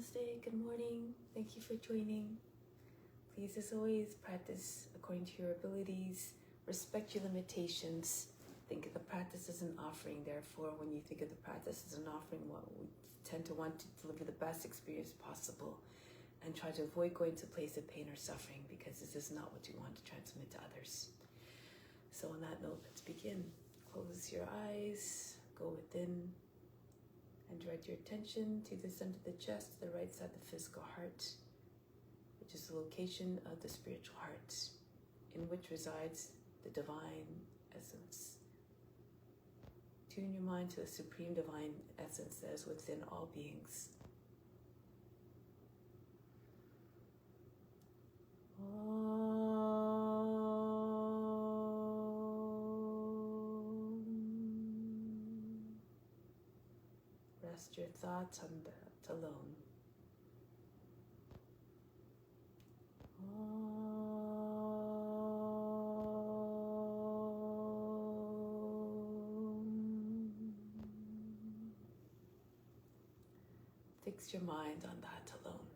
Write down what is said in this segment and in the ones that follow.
Namaste, good morning. Thank you for joining. Please, as always, practice according to your abilities. Respect your limitations. Think of the practice as an offering. Therefore, when you think of the practice as an offering, we tend to want to deliver the best experience possible and try to avoid going to a place of pain or suffering, because this is not what you want to transmit to others. So on that note, let's begin. Close your eyes, go within, and direct your attention to the center of the chest, the right side of the physical heart, which is the location of the spiritual heart, in which resides the divine essence. Tune your mind to the supreme divine essence that is within all beings. Rest your thoughts on that alone. Fix your mind on that alone.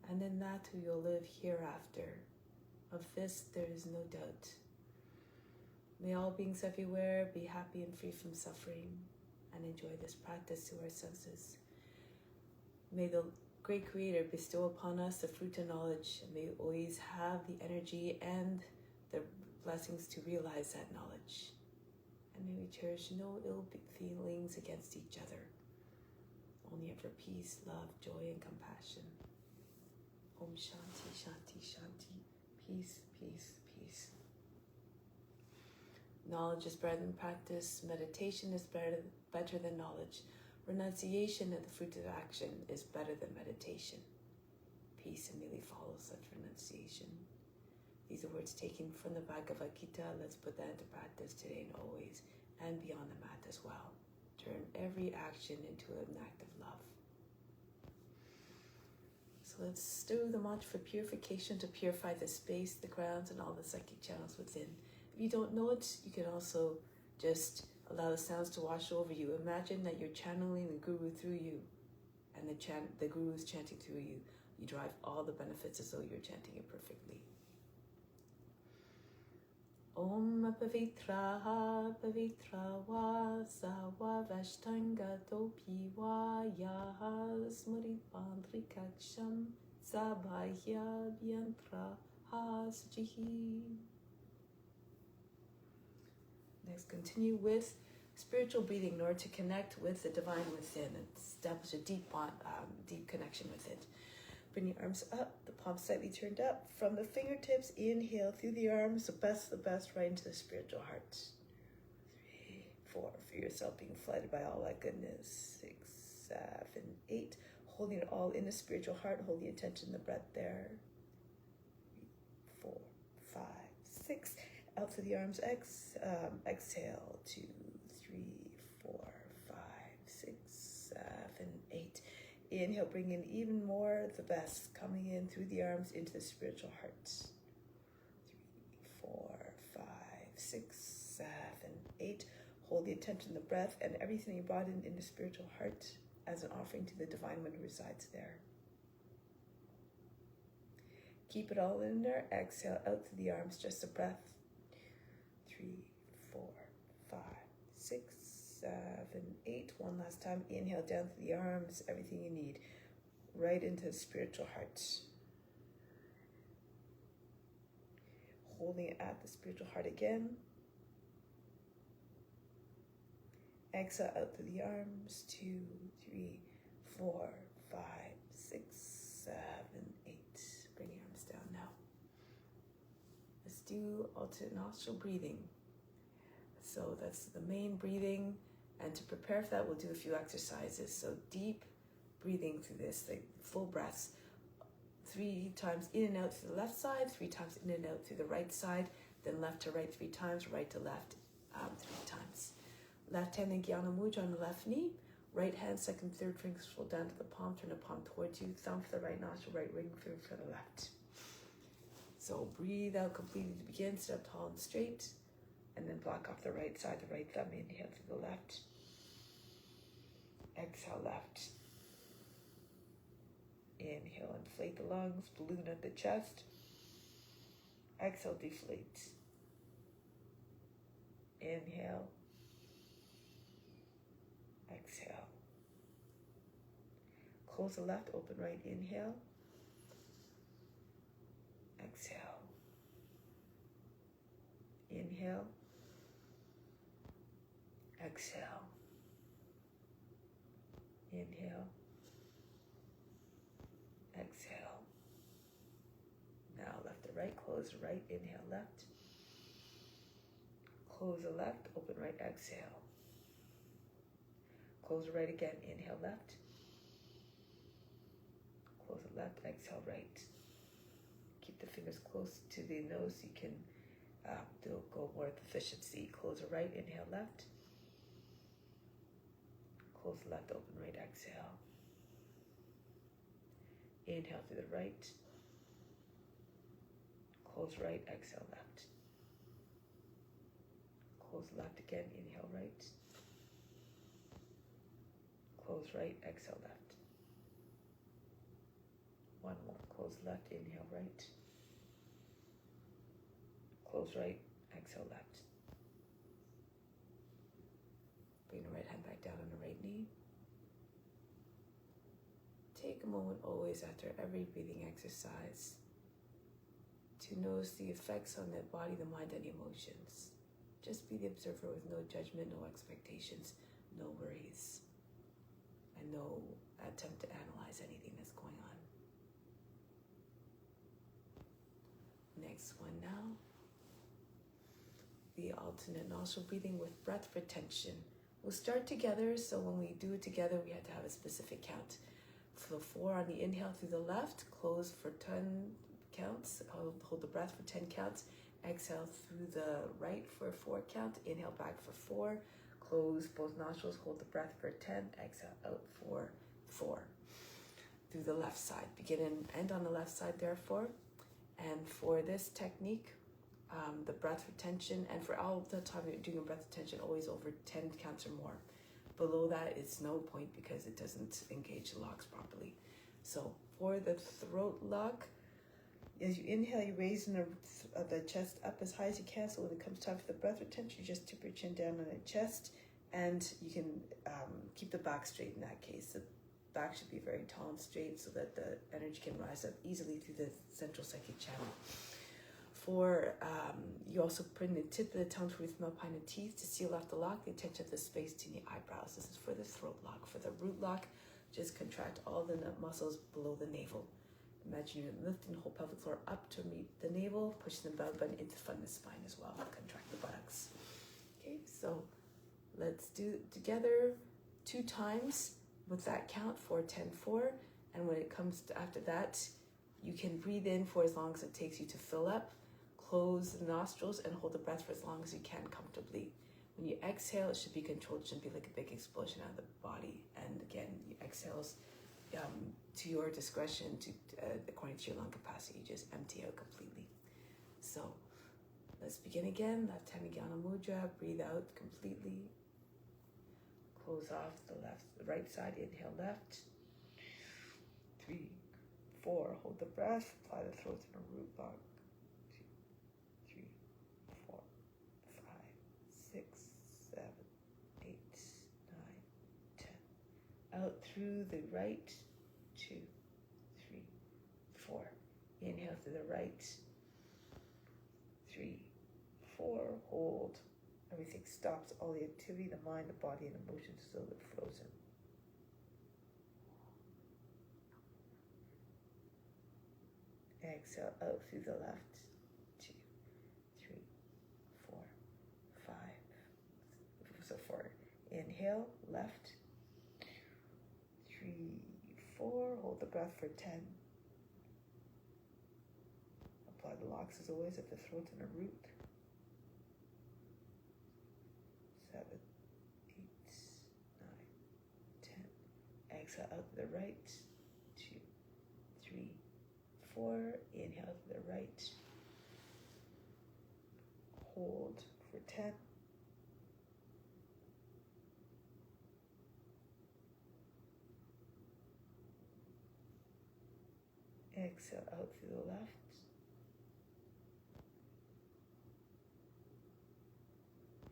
And in that too you'll live hereafter. Of this there is no doubt. May all beings everywhere be happy and free from suffering and enjoy this practice through our senses. May the great Creator bestow upon us the fruit of knowledge, and may we always have the energy and the blessings to realize that knowledge. And may we cherish no ill feelings against each other, only ever peace, love, joy, and compassion. Om Shanti, Shanti, Shanti. Peace, peace, peace. Knowledge is better than practice. Meditation is better than knowledge. Renunciation of the fruit of action is better than meditation. Peace immediately follows such renunciation. These are words taken from the Bhagavad Gita. Let's put that into practice today and always, and beyond the mat as well. Turn every action into an act of love. So let's do the mantra for purification to purify the space, the grounds, and all the psychic channels within. If you don't know it, you can also just allow the sounds to wash over you. Imagine that you're channeling the Guru through you, and the Guru is chanting through you. You derive all the benefits as though you're chanting it perfectly. Om Pavitraha Pavitra Sawa Vashtanga Topi Yaha Smuripandrikaksham Sabahya Byantra Hasjihi. Next, continue with spiritual breathing in order to connect with the divine within and establish a deep connection with it. Bring your arms up, the palms slightly turned up. From the fingertips, inhale through the arms, the best, right into the spiritual heart. 3, 4, feel yourself being flooded by all that goodness. 6, 7, 8, holding it all in the spiritual heart, hold the attention, the breath there. 3, 4, 5, 6, out through the arms, exhale, 2, 3, 4, 5, 6, 7, 8. Inhale, bring in even more, the best, coming in through the arms into the spiritual heart. 3, 4, 5, 6, 7, 8. Hold the attention, the breath, and everything you brought in the spiritual heart as an offering to the divine one who resides there. Keep it all in there. Exhale out through the arms, just a breath. 3, 4, 5, 6, 7, 8. One last time. Inhale down through the arms, everything you need, right into the spiritual heart. Holding it at the spiritual heart again. Exhale out through the arms. 2, 3, 4, 5, 6, 7, 8. Bring your arms down now. Let's do alternate nostril breathing. So that's the main breathing. And to prepare for that, we'll do a few exercises. So deep breathing through this, like full breaths. 3 times in and out through the left side, 3 times in and out through the right side, then left to right 3 times, right to left 3 times. Left hand in Jnana Mudra on the left knee. Right hand, second, third fingers roll down to the palm. Turn the palm towards you. Thumb for the right nostril, right ring finger for the left. So breathe out completely to begin. Sit up tall and straight. And then block off the right side, the right thumb. Inhale to the left. Exhale, left. Inhale, inflate the lungs. Balloon at the chest. Exhale, deflate. Inhale. Exhale. Close the left, open right. Inhale. Exhale. Inhale. Exhale. Inhale. Exhale. Now left to right, close the right, inhale left. Close the left, open right, exhale. Close the right again, inhale left. Close the left, exhale right. Keep the fingers close to the nose so you can go more with efficiency. Close the right, inhale left. Close the left, open right, exhale. Inhale to the right. Close right, exhale left. Close left again, inhale right. Close right, exhale left. One more, close left, inhale right. Close right, exhale left. Bring the right hand back down on the right knee. Take a moment always after every breathing exercise to notice the effects on the body, the mind, and emotions. Just be the observer with no judgment, no expectations, no worries, and no attempt to analyze anything that's going on. Next one now. The alternate nostril breathing with breath retention. We'll start together, so when we do it together, we have to have a specific count. So 4 on the inhale through the left, close for 10 counts, hold the breath for 10 counts, exhale through the right for 4 count, inhale back for 4, close both nostrils, hold the breath for 10, exhale out for 4. Through the left side, begin and end on the left side therefore. And for this technique, the breath retention, and for all the time you're doing a breath retention, always over 10 counts or more. Below that, it's no point because it doesn't engage the locks properly. So for the throat lock, as you inhale, you raise the chest up as high as you can. So when it comes time for the breath retention, you just tip your chin down on the chest, and you can keep the back straight in that case. The back should be very tall and straight so that the energy can rise up easily through the central psychic channel. For you also bring the tip of the tongue towards the mouth, behind the teeth to seal off the lock, the attention of the space between the eyebrows. This is for the throat lock. For the root lock, just contract all the muscles below the navel. Imagine you're lifting the whole pelvic floor up to meet the navel, pushing the belly button into the front of the spine as well. Contract the buttocks. Okay, so let's do it together 2 times with that count, 4, 10, 4. And when it comes to after that, you can breathe in for as long as it takes you to fill up. Close the nostrils and hold the breath for as long as you can comfortably. When you exhale, it should be controlled. It shouldn't be like a big explosion out of the body. And again, you exhales to your discretion, according to your lung capacity. You just empty out completely. So let's begin again. Left hand Jnana Mudra. Breathe out completely. Close off the right side. Inhale left. 3, 4. Hold the breath. Apply the throat in a root lock. 2, 3, 4, 5, 6, 7, 8, 9, 10. Out through the right. 2, 3, 4. Inhale through the right. 3, 4. Hold. Everything stops. All the activity, the mind, the body, and emotions so they're frozen. Exhale out through the left. 2, 3, 4, 5. So 4. Inhale, left. 3, 4. Hold the breath for 10. Apply the locks as always at the throat and the root. 7, 8, 9, 10. Exhale out to the right. 2, 3, 4. Inhale to the right. hold for 10. Exhale out through the left.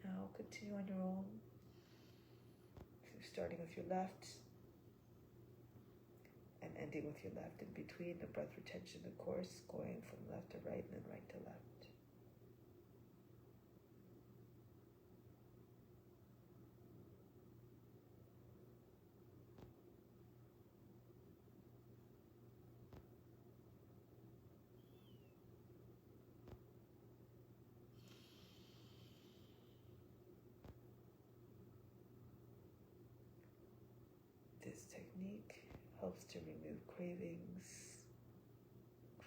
Now continue on your own. So starting with your left and ending with your left in between, the breath retention, of course, going from left to right and then right to left. This technique helps to remove cravings.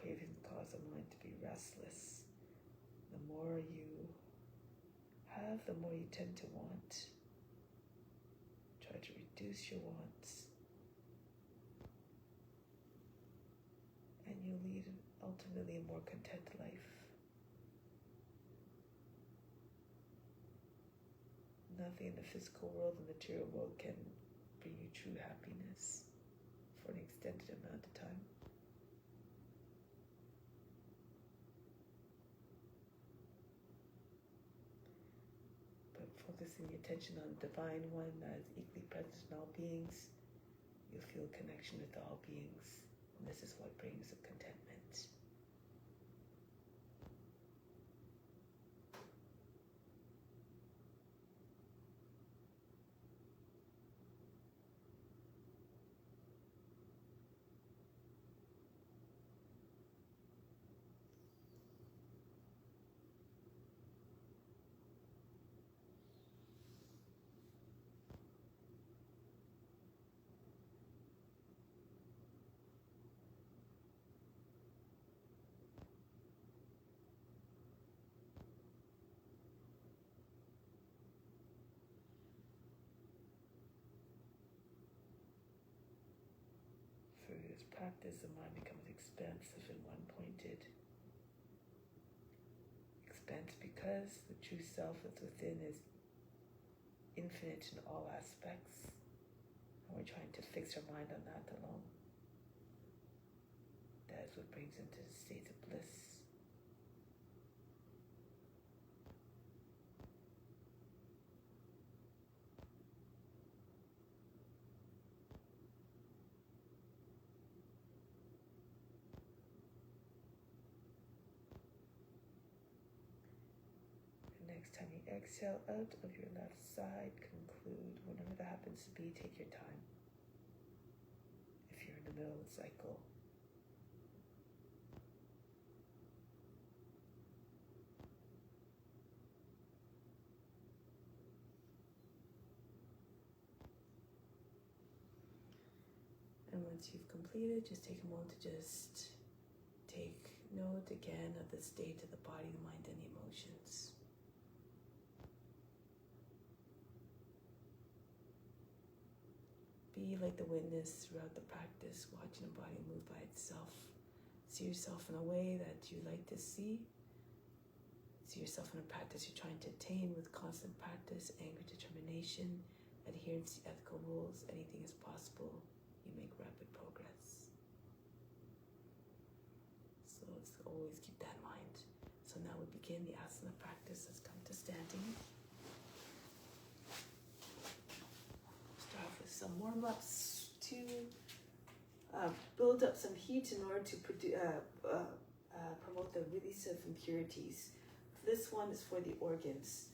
Cravings cause the mind to be restless. The more you have, the more you tend to want. Try to reduce your wants. And you'll lead ultimately a more content life. Nothing in the physical world, the material world, can bring you true happiness for an extended amount of time. But focusing your attention on the Divine One that is equally present in all beings, you'll feel a connection with all beings. And this is what brings the contentment. Through this practice, the mind becomes expansive and one-pointed. Expansive because the true self that's within is infinite in all aspects. And we're trying to fix our mind on that alone. That is what brings into the state of bliss. Next time you exhale out of your left side, conclude. Whenever that happens to be, take your time. If you're in the middle of the cycle. And once you've completed, just take a moment to just take note again of the state of the body, the mind, and the emotions. Be like the witness throughout the practice, watching the body move by itself. See yourself in a way that you like to see. See yourself in a practice you're trying to attain with constant practice, anger, determination, adherence to ethical rules. Anything is possible. You make rapid progress. So let's always keep that in mind. So now we begin the asana practice. Let's come to standing. Some warm-ups to build up some heat in order to promote the release of impurities. This one is for the organs.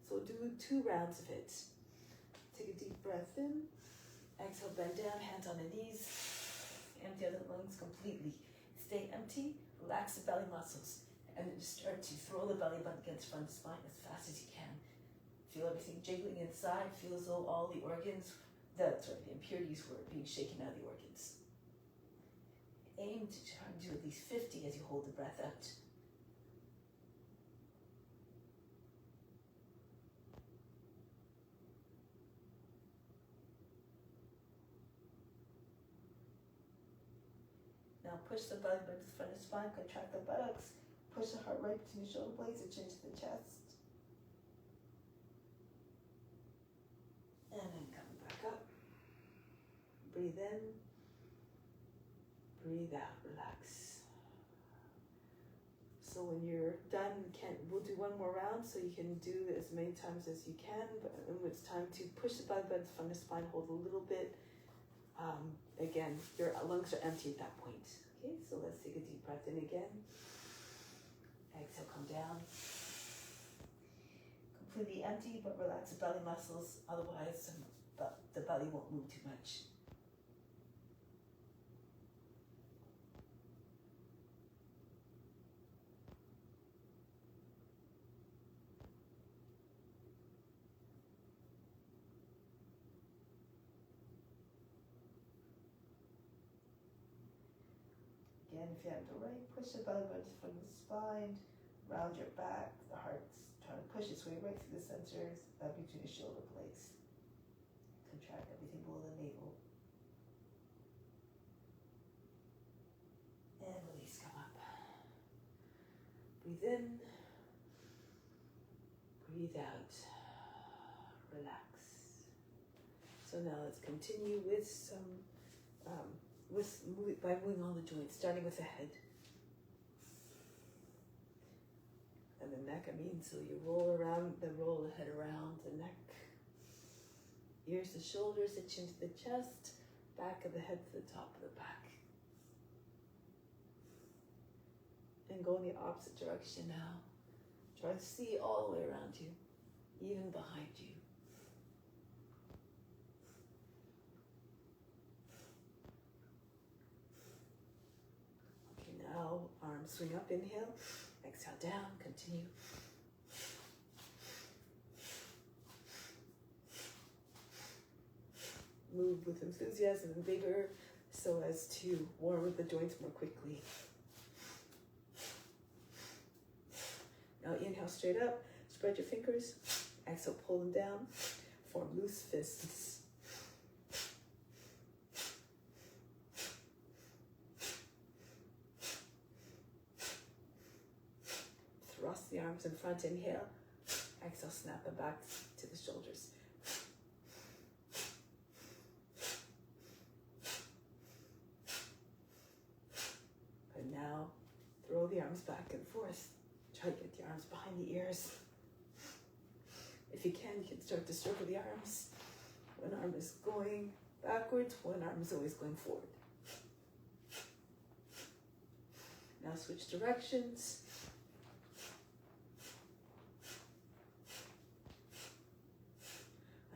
So do 2 rounds of it. Take a deep breath in. Exhale, bend down, hands on the knees. Empty out the lungs completely. Stay empty, relax the belly muscles, and then just start to throw the belly button against the front of the spine as fast as you can. Feel everything jiggling inside. Feel as though all the organs, the impurities were being shaken out of the organs. Aim to try and do at least 50 as you hold the breath out. Now push the belly button to the front of the spine, contract the buttocks, push the heart right between the shoulder blades and chin to the chest. breathe out, relax. So when you're done, we'll do one more round, so you can do as many times as you can. But when it's time to push the belly button from the spine, hold a little bit. Again, your lungs are empty at that point. Okay, so let's take a deep breath in again. Exhale, come down. Completely empty, but relax the belly muscles. Otherwise, the belly won't move too much. Again, if you haven't already, push the belly button from the spine, round your back. The heart's trying to push its way right through the center between the shoulder blades. Contract everything below the navel. And release, come up. Breathe in. Breathe out. Relax. So now let's continue with some by moving all the joints, starting with the head. And the neck, so you roll the head around the neck. Ears to shoulders, the chin to the chest, back of the head to the top of the back. And go in the opposite direction now. Try to see all the way around you, even behind you. Now, arms swing up, inhale, exhale down, continue. Move with enthusiasm and vigor so as to warm up the joints more quickly. Now inhale straight up, spread your fingers, exhale, pull them down, form loose fists. Thrust the arms in front, inhale. Exhale, snap them back to the shoulders. And now, throw the arms back and forth. Try to get the arms behind the ears. If you can start to circle the arms. One arm is going backwards, one arm is always going forward. Now switch directions.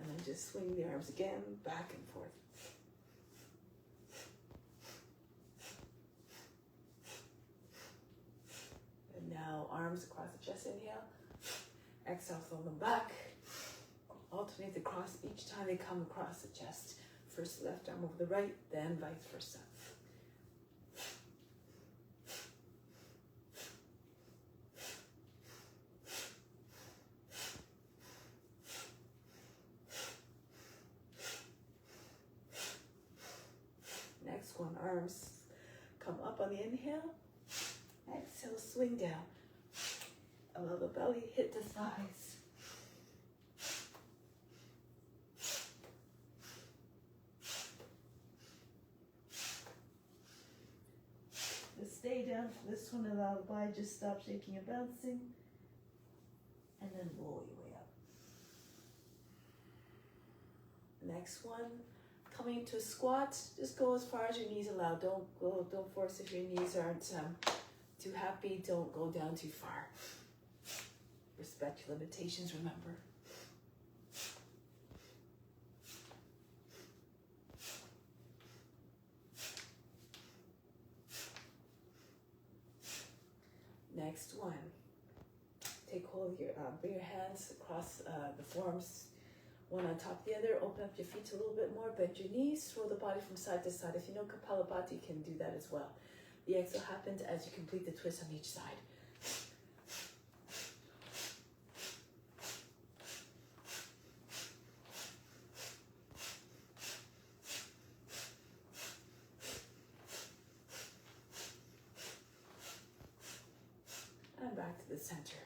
And then just swing the arms again, back and forth. And now arms across the chest, inhale. Exhale, throw them back. Alternate the cross each time they come across the chest. First left arm over the right, then vice versa. Next one, arms come up on the inhale. Exhale, swing down. Allow the belly hit the thighs. Stay down for this one, allow the body just stop shaking and bouncing. And then roll your way up. Next one, coming into a squat, just go as far as your knees allow. Don't force if your knees aren't too happy, don't go down too far. Respect your limitations, remember. Next one, take hold of bring your hands across the forearms, one on top of the other, open up your feet a little bit more, bend your knees, roll the body from side to side. If you know Kapalabhati, you can do that as well. The exhale happens as you complete the twist on each side. Back to the center.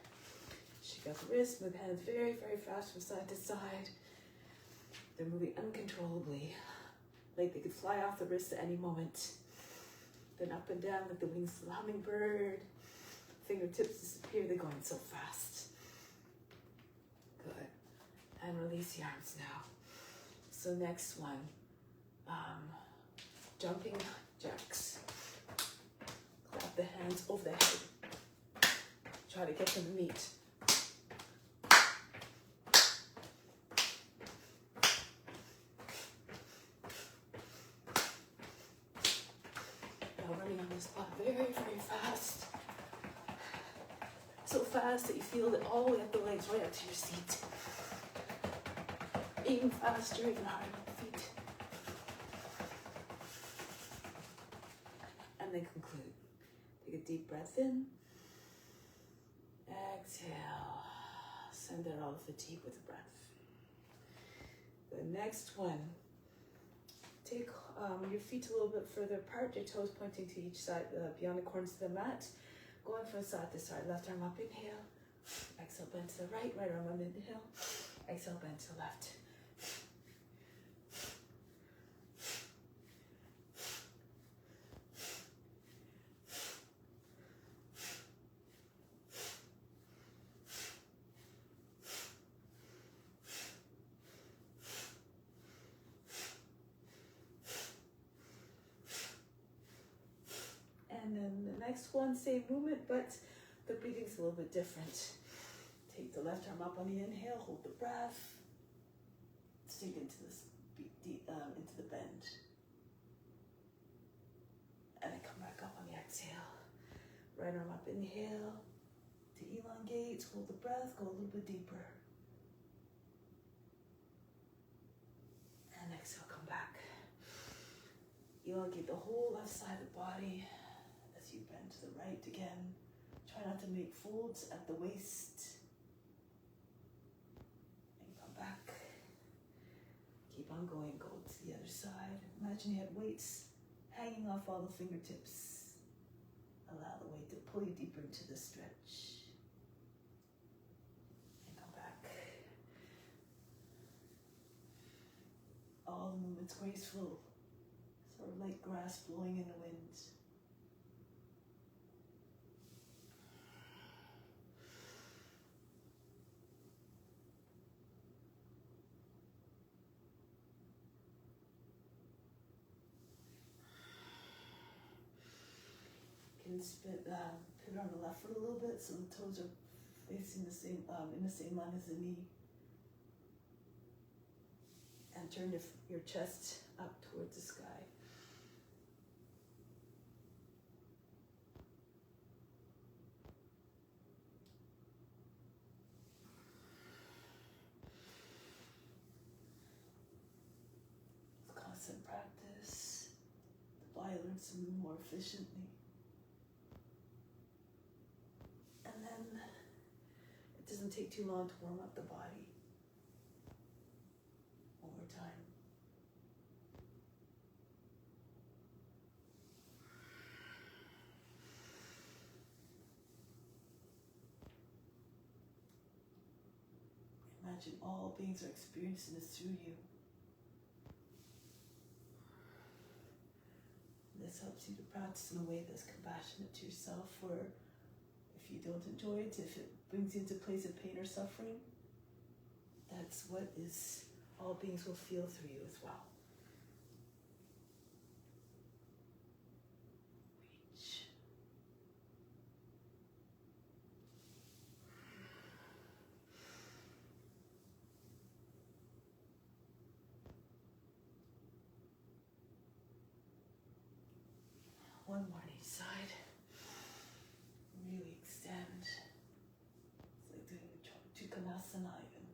Shake out the wrists, move hands very, very fast from side to side. They're moving uncontrollably, like they could fly off the wrists at any moment. Then up and down like the wings of the hummingbird. Fingertips disappear, they're going so fast. Good. And release the arms now. So next one, jumping jacks. Clap the hands over the head. Try to get them to meet. Now running on the spot very, very fast. So fast that you feel it all the way up the legs, right up to your seat. Even faster, even harder with the feet. And then conclude. Take a deep breath in. Exhale. Send out all the fatigue with the breath. The next one. Take your feet a little bit further apart, your toes pointing to each side, beyond the corners of the mat. Going from side to side. Left arm up, inhale. Exhale, bend to the right. Right arm up, inhale. Exhale, bend to the left. And then the next one, same movement, but the breathing's a little bit different. Take the left arm up on the inhale, hold the breath, sink into the bend. And then come back up on the exhale. Right arm up, inhale, to elongate, hold the breath, go a little bit deeper. And exhale, come back. Elongate the whole left side of the body. You bend to the right again. Try not to make folds at the waist. And come back. Keep on going. Go to the other side. Imagine you had weights hanging off all the fingertips. Allow the weight to pull you deeper into the stretch. And come back. All the movements graceful. Sort of like grass blowing in the wind. Pivot on the left foot a little bit so the toes are facing the same in the same line as the knee. And turn your chest up towards the sky. It's constant practice. The body learns to move more efficiently. And then it doesn't take too long to warm up the body. One more time. Imagine all beings are experiencing this through you. This helps you to practice in a way that's compassionate to yourself, or if you don't enjoy it, if it brings you into a place of pain or suffering, that's what is all beings will feel through you as well. Reach. One more on each side. Really extend. It's like doing Trikonasana even.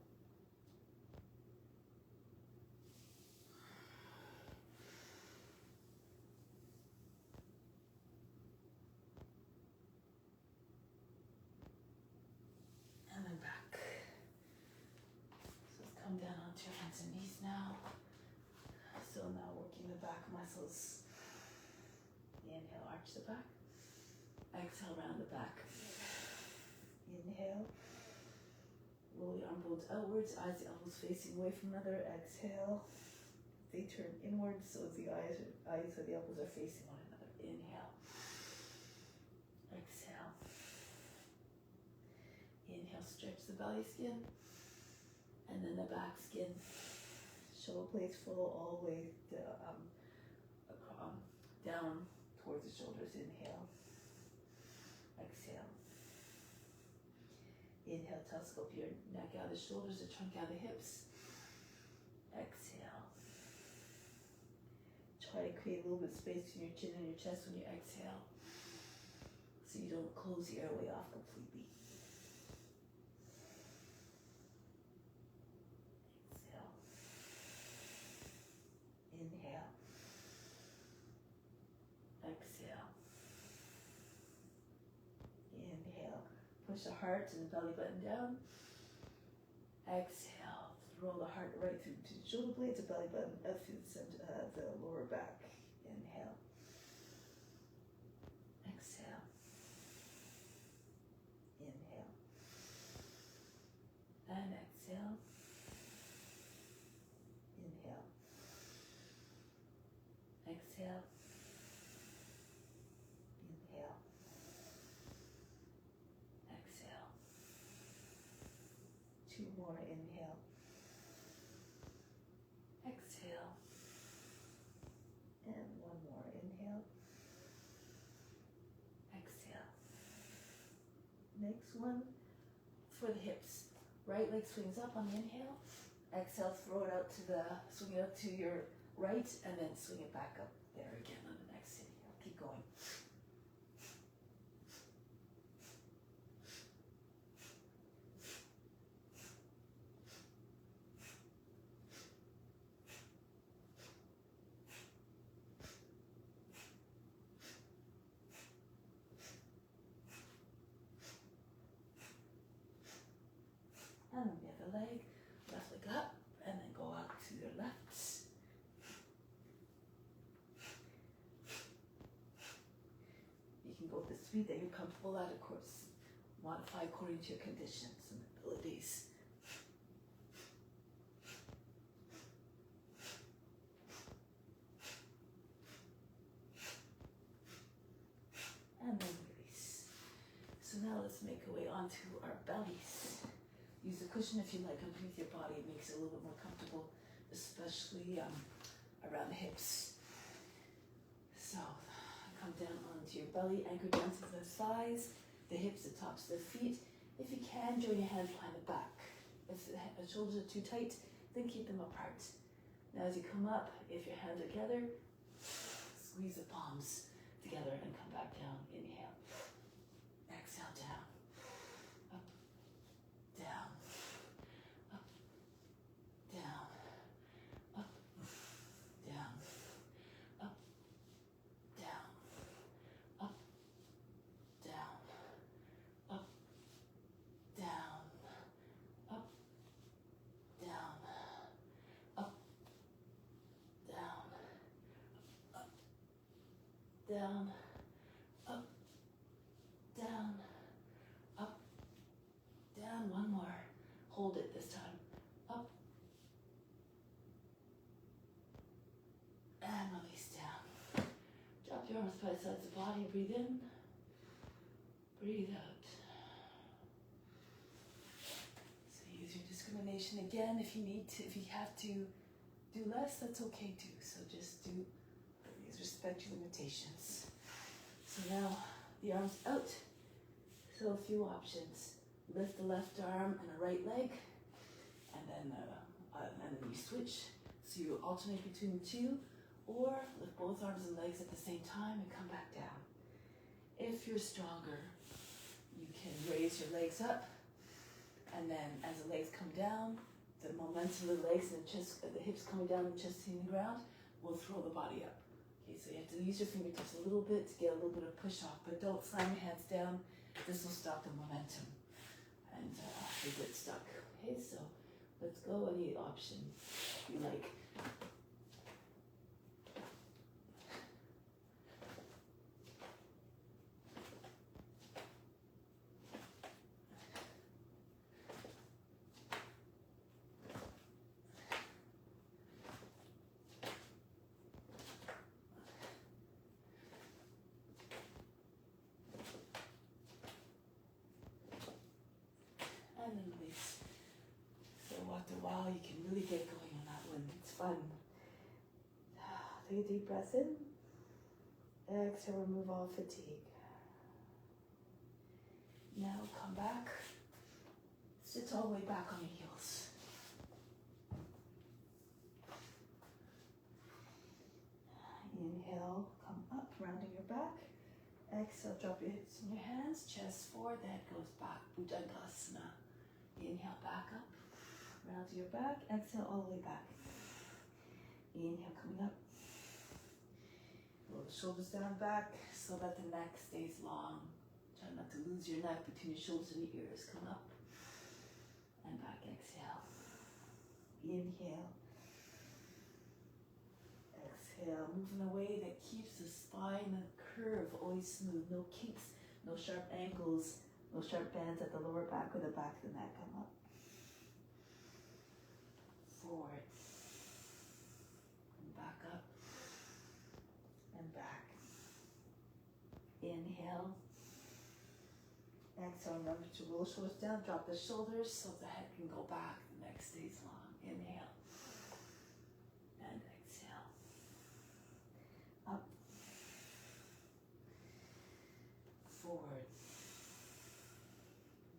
And then back. So let's come down onto your hands and knees now. So now working the back muscles. Inhale, arch the back. Exhale, round the back. Inhale. Roll your arm bones outwards, eyes and elbows facing away from another. Exhale. They turn inwards so the eyes or the elbows are facing one another. Inhale. Inhale, stretch the belly skin. And then the back skin. Shoulder blades full all the way down towards the shoulders. Inhale. Exhale. Inhale, telescope your neck out of the shoulders, the trunk out of the hips. Exhale. Try to create a little bit of space between your chin and your chest when you exhale, so you don't close the airway off completely. Exhale. Inhale. Exhale. Inhale. Push the heart and the belly button down. Exhale. Roll the heart right through to the shoulder blades, the belly button up through the center, the lower back. Inhale. Exhale. Inhale. And exhale. Inhale. Exhale. Inhale. Exhale. Two more. Inhale. Exhale. And one more. Inhale. Exhale. Next one for the hips. Right leg swings up on the inhale. Exhale, throw it out swing it up to your right, and then swing it back up there again on the next inhale. Keep going. And then the other leg, left leg up, and then go out to your left. You can go at the speed that you're comfortable at, of course. Modify according to your conditions and abilities. And then release. So now let's make our way onto our bellies. Use the cushion if you like underneath your body. It makes it a little bit more comfortable, especially around the hips. So come down onto your belly, anchor down to the thighs, the hips, the tops of the feet. If you can, join your hands behind the back. If the shoulders are too tight, then keep them apart. Now as you come up, if your hands are together, squeeze the palms together and come back down. Inhale. Exhale, down. Up, down. Up, down. Up, down. Up, down. Up, down. Up, down. Up, down. Up, down. Up, down. Up, down. Up, down. One more. Hold it this time. Up. And release down. Drop your arms by the sides of the body. Breathe in. Breathe out. So use your discrimination again if you need to. If you have to do less, that's okay too. So just please respect your limitations. So now the arms out. So a few options. Lift the left arm and the right leg, and then you switch. So you alternate between the two, or lift both arms and legs at the same time and come back down. If you're stronger, you can raise your legs up, and then as the legs come down, the momentum of the legs and the chest, the hips coming down and the chest hitting the ground, will throw the body up. Okay, so you have to use your fingertips a little bit to get a little bit of push off, but don't slam your hands down. This will stop the momentum and you get stuck. Okay, so let's go. Any option you like. wow, you can really get going on that one. It's fun. Take a deep breath in. Exhale, remove all fatigue. Now come back. Sit all the way back on your heels. Inhale, come up, rounding your back. Exhale, drop your hips in your hands, chest forward, the head goes back, Bhujangasana. Inhale, back up, round your back, exhale all the way back. Inhale, coming up. Roll the shoulders down back so that the neck stays long. Try not to lose your neck between your shoulders and your ears. Come up and back, exhale. Inhale. Exhale, move in a way that keeps the spine and curve always smooth. No kinks, no sharp angles, no sharp bends at the lower back or the back of the neck. Come up. Forward. And back up. And back. Inhale. Exhale, remember to roll the shoulders down, drop the shoulders so the head can go back, the neck stays long. Inhale. And exhale. Up. Forward.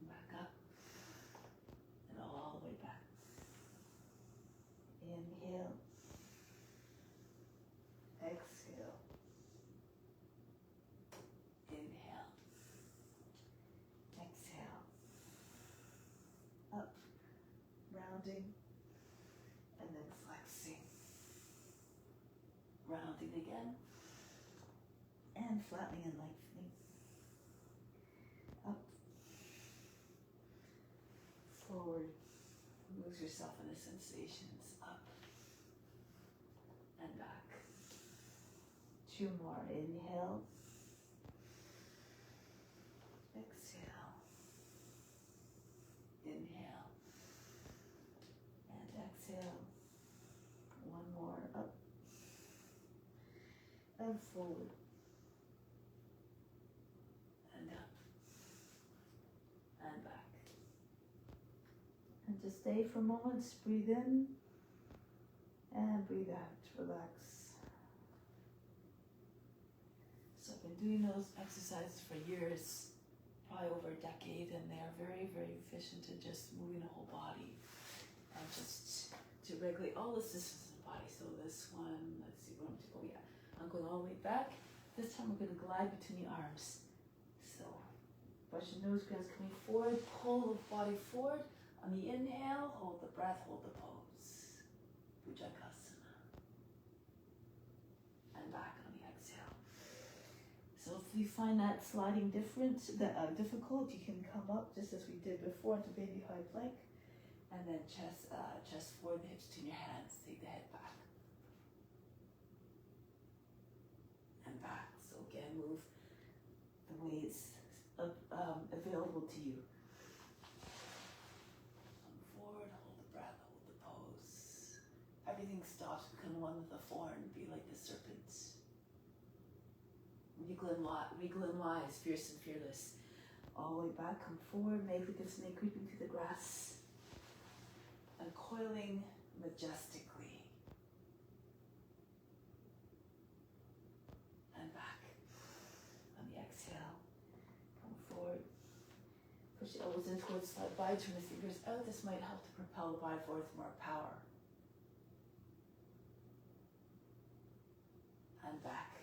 Back up. And all the way back. Inhale. Exhale. Inhale. Exhale. Up. Rounding. And then flexing. Rounding again. And flattening and lengthening. Up. Forward. Lose yourself in the sensations. Up. And back. 2 more. Inhale. Exhale. Inhale. And exhale. 1 more. Up. And forward. And up. And back. And just stay for a moment. Breathe in. And breathe out. Relax. So I've been doing those exercises for years, probably over a decade, and they are very, very efficient in just moving the whole body and just to regulate all the systems in the body. So this one, let's see where I'm to go. Yeah, I'm going all the way back. This time we're going to glide between the arms. So brush your nose, hands coming forward, pull the body forward. On the inhale, hold the breath, hold the pose. Bhujangasana. And back on the exhale. So if you find that sliding difficult, you can come up just as we did before into baby high plank, and then chest forward, the hips between your hands. Take the head back and back. So again, move the way it's available to you. Come forward, hold the breath, hold the pose. Everything stops, become one with the form, be like the serpent. Regal and wise, fierce and fearless. All the way back, come forward, make like a snake creeping through the grass. And coiling majestically. And back. On the exhale, come forward. Push the elbows in towards the side body, turn the fingers out. This might help to propel the body forward with more power. And back.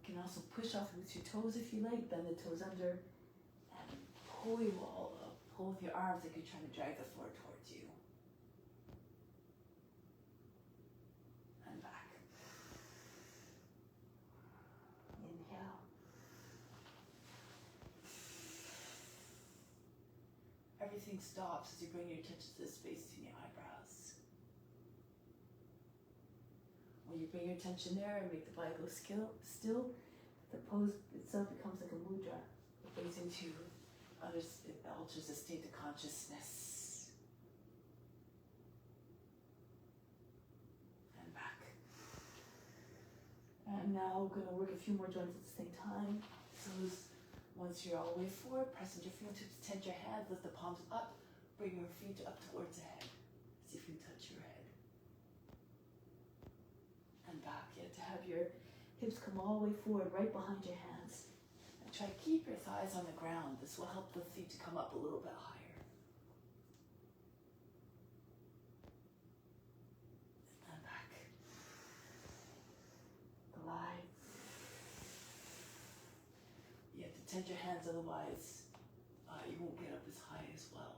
You can also push off with your toes if you like, bend the toes under, and pull your wall up. Pull with your arms like you're trying to drag the floor towards you. And back. Inhale. Everything stops as you bring your attention to the space between your eyebrows. When you bring your attention there and make the body go still, the pose itself becomes like a mudra. It brings into others, it alters the state of consciousness. And back. And now we're going to work a few more joints at the same time. So once you're all the way forward, press into your fingertips, tent your hands, lift the palms up, bring your feet up towards the head. if you touch your head. And back. You have to have your hips come all the way forward, right behind your hands. And try to keep your thighs on the ground. This will help the feet to come up a little bit higher. And back. Glide. You have to tent your hands, otherwise you won't get up as high as well.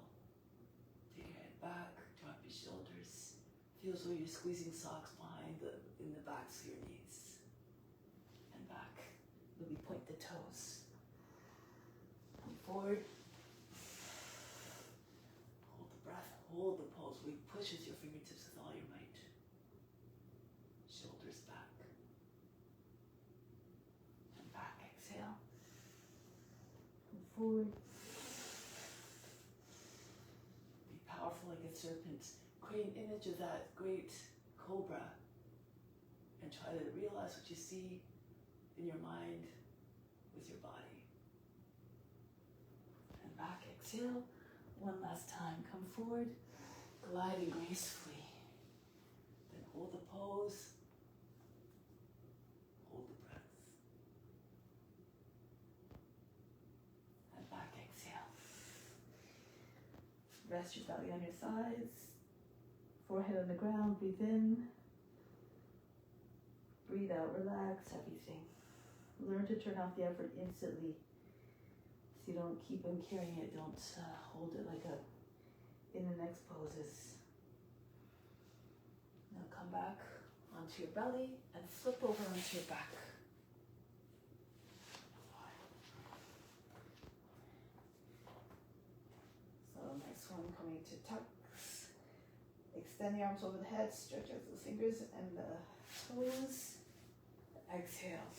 Take your head back, drop your shoulders. Feel as though you're squeezing socks in the backs of your knees. And back. Really point the toes. Come forward. Hold the breath, hold the pose. We push with your fingertips with all your might. Shoulders back. And back, exhale. Come forward. Be powerful like a serpent. Create an image of that great cobra and try to realize what you see in your mind with your body. And back, exhale. One last time. Come forward, gliding gracefully. Then hold the pose. Hold the breath. And back, exhale. Rest your belly on your thighs. Forehead on the ground, breathe in. Breathe out, relax everything. Learn to turn off the effort instantly. So you don't keep on carrying it. Don't hold it like in the next poses. Now come back onto your belly and flip over onto your back. So next one, coming to tucks. Extend the arms over the head, stretch out the fingers and the toes. Exhale.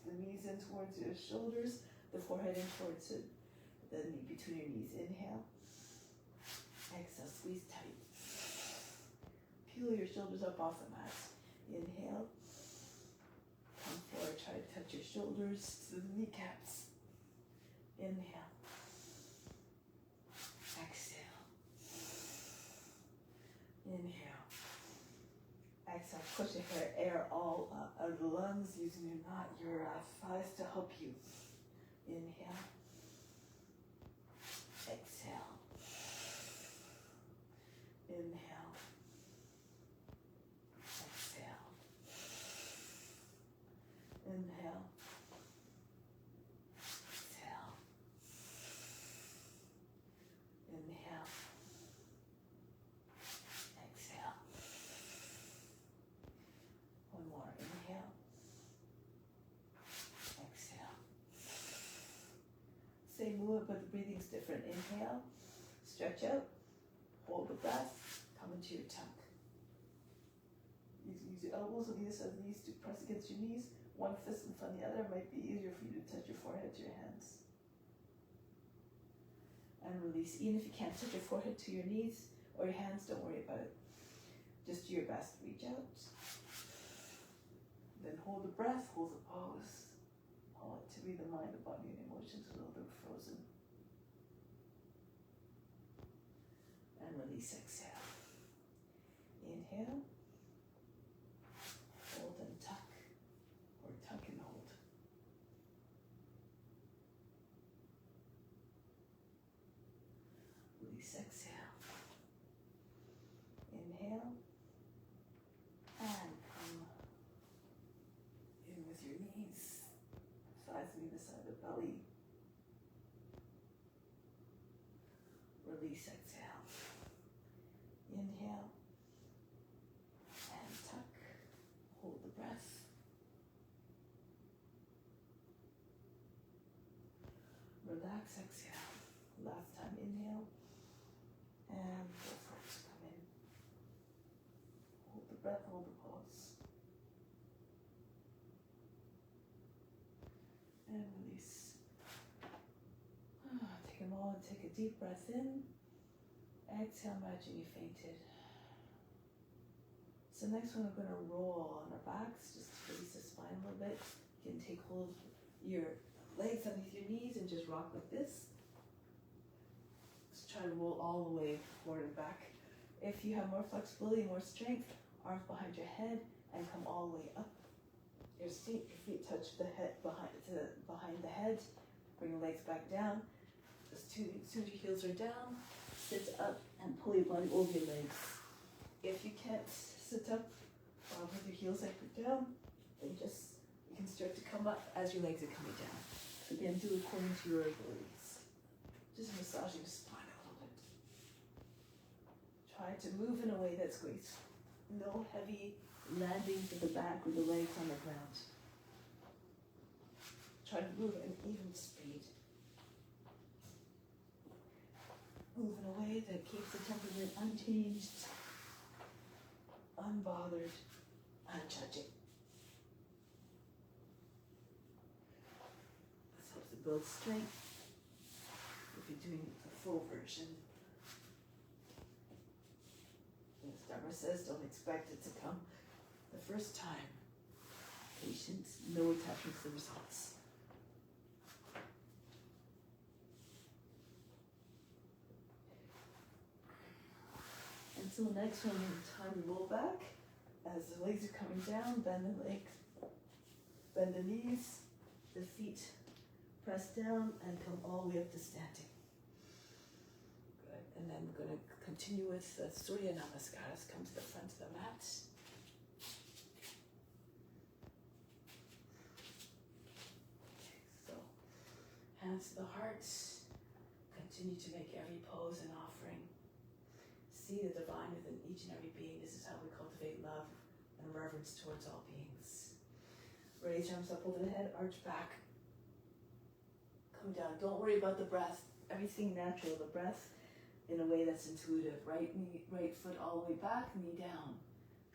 The knees in towards your shoulders, the forehead in towards the knee between your knees. Inhale. Exhale, squeeze tight. Peel your shoulders up off the mat. Inhale. Come forward, try to touch your shoulders to the kneecaps. Inhale. Exhale. Inhale. Exhale, push the air all out of the lungs using your thighs to help you. Inhale. Exhale. Inhale. Exhale. Inhale. Exhale. Inhale. Exhale. One more. Inhale. Exhale. Same movement, but the breathing's different. Inhale. Stretch out. Hold the breath. Come into your tuck. Use your elbows on either side of the knees to press against your knees. One fist in front of the other. It might be easier for you to touch your forehead to your hands. And release. Even if you can't touch your forehead to your knees or your hands, don't worry about it. Just do your best. Reach out. Then hold the breath, hold the pose. Allow it to be the mind, the body, and emotions a little bit frozen. And release, exhale. Inhale. Hold and tuck. Or tuck and hold. Release, exhale. Inhale. And come in with your knees. Thighs on either side of the belly. Release, exhale. Inhale. And tuck. Hold the breath. Relax, exhale. Last time, inhale. And go first, come in. Hold the breath, hold the pause. And release. Take a moment, take a deep breath in. Exhale, imagine you fainted. So next one, we're going to roll on our backs, just to release the spine a little bit. You can take hold of your legs underneath your knees and just rock like this. Just try to roll all the way forward and back. If you have more flexibility, more strength, arms behind your head and come all the way up. Your feet touch the head behind the head. Bring your legs back down. As soon as your heels are down, sit up and pull your body over your legs. If you can't sit up with your heels down, then you can start to come up as your legs are coming down. Again, do according to your abilities. Just massaging the spine a little bit. Try to move in a way that's great. No heavy landing to the back with the legs on the ground. Try to move at an even speed. Move in a way that keeps the temperament unchanged, unbothered, unjudging. This helps to build strength. If you're doing the full version, as Dharma says, don't expect it to come the first time. Patience, no attachment to the results. And so next one, time to roll back. As the legs are coming down, bend the legs, bend the knees, the feet press down and come all the way up to standing. Good. And then we're going to continue with Surya Namaskaras. Come to the front of the mat. So, hands to the heart. Continue to make every pose an offering. See the divine within each and every being. This is how we cultivate love and reverence towards all beings. Raise your arms up over the head, arch back. Come down. Don't worry about the breath. Everything natural. The breath in a way that's intuitive. Right knee, right foot all the way back, knee down.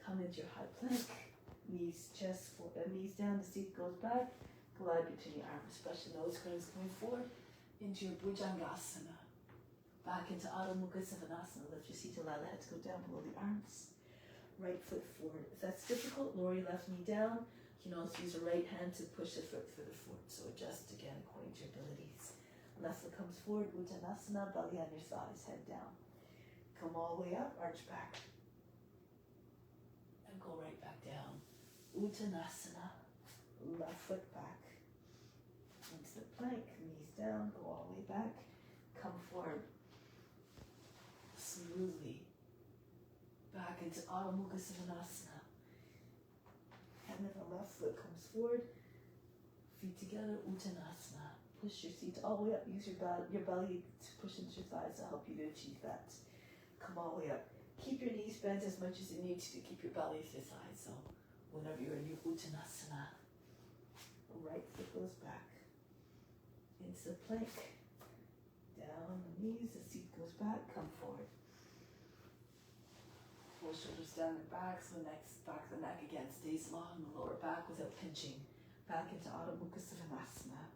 Come into your high plank. Knees, chest, knees down. The seat goes back. Glide between your arms. Especially nose curves coming forward into your Bhujangasana. Back into Adho Mukha Svanasana. Lift your seat, allow the head to go down below the arms. Right foot forward. If that's difficult, lower your left knee down. You can also use the right hand to push the foot further forward. So adjust again according to your abilities. Left foot comes forward, Uttanasana, belly on your thighs, head down. Come all the way up, arch back. And go right back down. Uttanasana, left foot back. Into the plank, knees down, go all the way back. Come forward. Smoothly back into Adho Mukha Svanasana. And then the left foot comes forward, feet together, Uttanasana. Push your seat all the way up. Use your belly to push into your thighs to help you to achieve that. Come all the way up. Keep your knees bent as much as you need to keep your belly to your thighs. So whenever you're in your Uttanasana, right foot goes back into the plank. Down the knees, the seat goes back, come forward. Pull shoulders down and back, so the back of the neck again stays long, the lower back without pinching. Back into Adho Mukha Svanasana.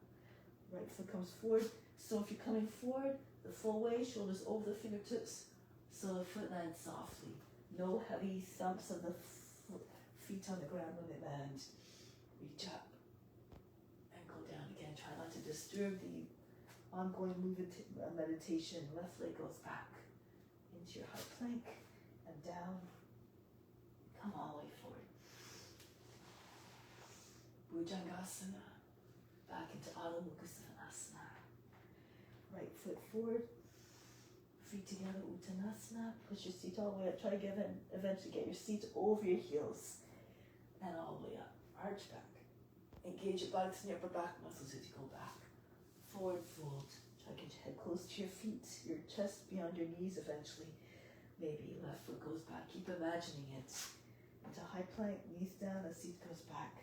Right foot comes forward. So if you're coming forward, the full way, shoulders over the fingertips, so the foot lands softly. No heavy thumps of the feet on the ground when they land. Reach up and go down again. Try not to disturb the ongoing movement, meditation. Left leg goes back into your high plank and down. Come all the way forward. Bhujangasana. Back into Adho Mukha Svanasana. Right foot forward. Feet together, Uttanasana. Push your seat all the way up. Try to eventually get your seat over your heels. And all the way up. Arch back. Engage your buttocks and your upper back muscles as you go back. Forward fold. Try to get your head close to your feet, your chest beyond your knees eventually. Maybe left foot goes back. Keep imagining it. Into high plank, knees down, the seat goes back.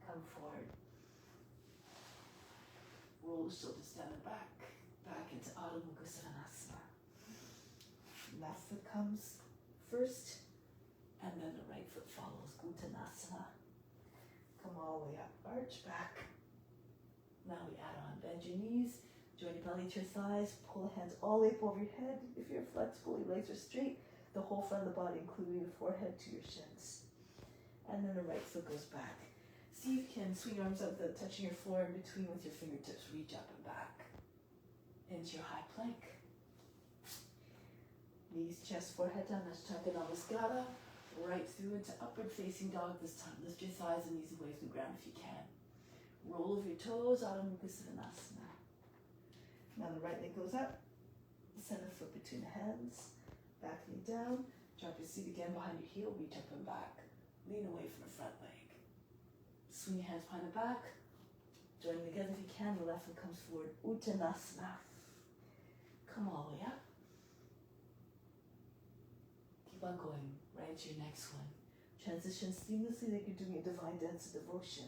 Come forward. Roll the shoulders down and back. Back into Adho Mukha Svanasana. Left foot comes first, and then the right foot follows. Uttanasana. Come all the way up. Arch back. Now we add on. Bend your knees. Join your belly to your thighs. Pull the hands all the way up over your head. If you're flexible, your legs are straight. The whole front of the body, including the forehead to your shins. And then the right foot goes back. See if you can swing your arms up, touching your floor in between with your fingertips. Reach up and back into your high plank. Knees, chest, forehead down, Ashtanga Namaskara. Right through into upward facing dog this time. Lift your thighs and knees away from the ground if you can. Roll over your toes, Adho Mukha Svanasana. Now the right leg goes up. Send the foot between the hands. Back knee down. Drop your seat again behind your heel. Reach up and back. Lean away from the front leg. Swing your hands behind the back. Join them together if you can. The left foot comes forward. Uttanasana. Come all the way up. Keep on going. Right to your next one. Transition seamlessly like you're doing a divine dance of devotion.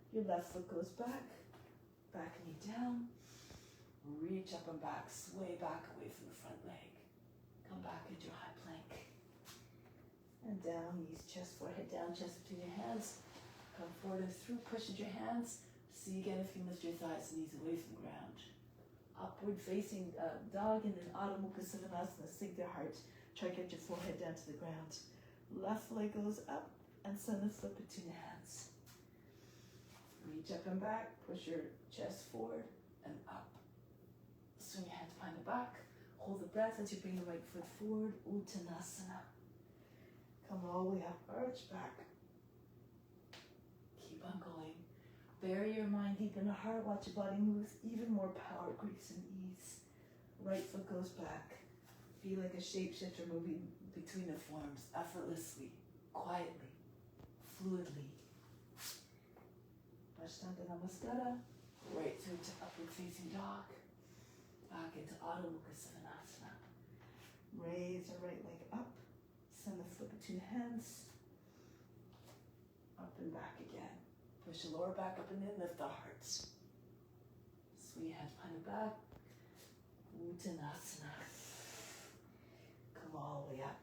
Your left foot goes back. Back knee down. Reach up and back. Sway back away from the front leg. Come back into your high plank. And down, knees, chest, forehead down, chest between your hands. Come forward and through, push into your hands. See again if you lift your thighs, knees away from the ground. Upward facing dog and then Adho Mukha Svanasana, sink their heart. Try to get your forehead down to the ground. Left leg goes up and send the foot between the hands. Reach up and back, push your chest forward and up. Swing your hands behind the back. Hold the breath as you bring the right foot forward. Uttanasana. Come all the way up, arch back. Keep on going. Bury your mind deep in the heart. Watch your body move with even more power, grace, and ease. Right foot goes back. Be like a shapeshifter moving between the forms, effortlessly, quietly, fluidly. Ashtanga Namaskara. Right through to upward facing dog. Back into Adho Mukha Svanasana. Raise your right leg up. Send the foot between the hands. Up and back again. Push the lower back up and in. Lift the hearts. Swing your hands behind the back. Uttanasana. Come all the way up.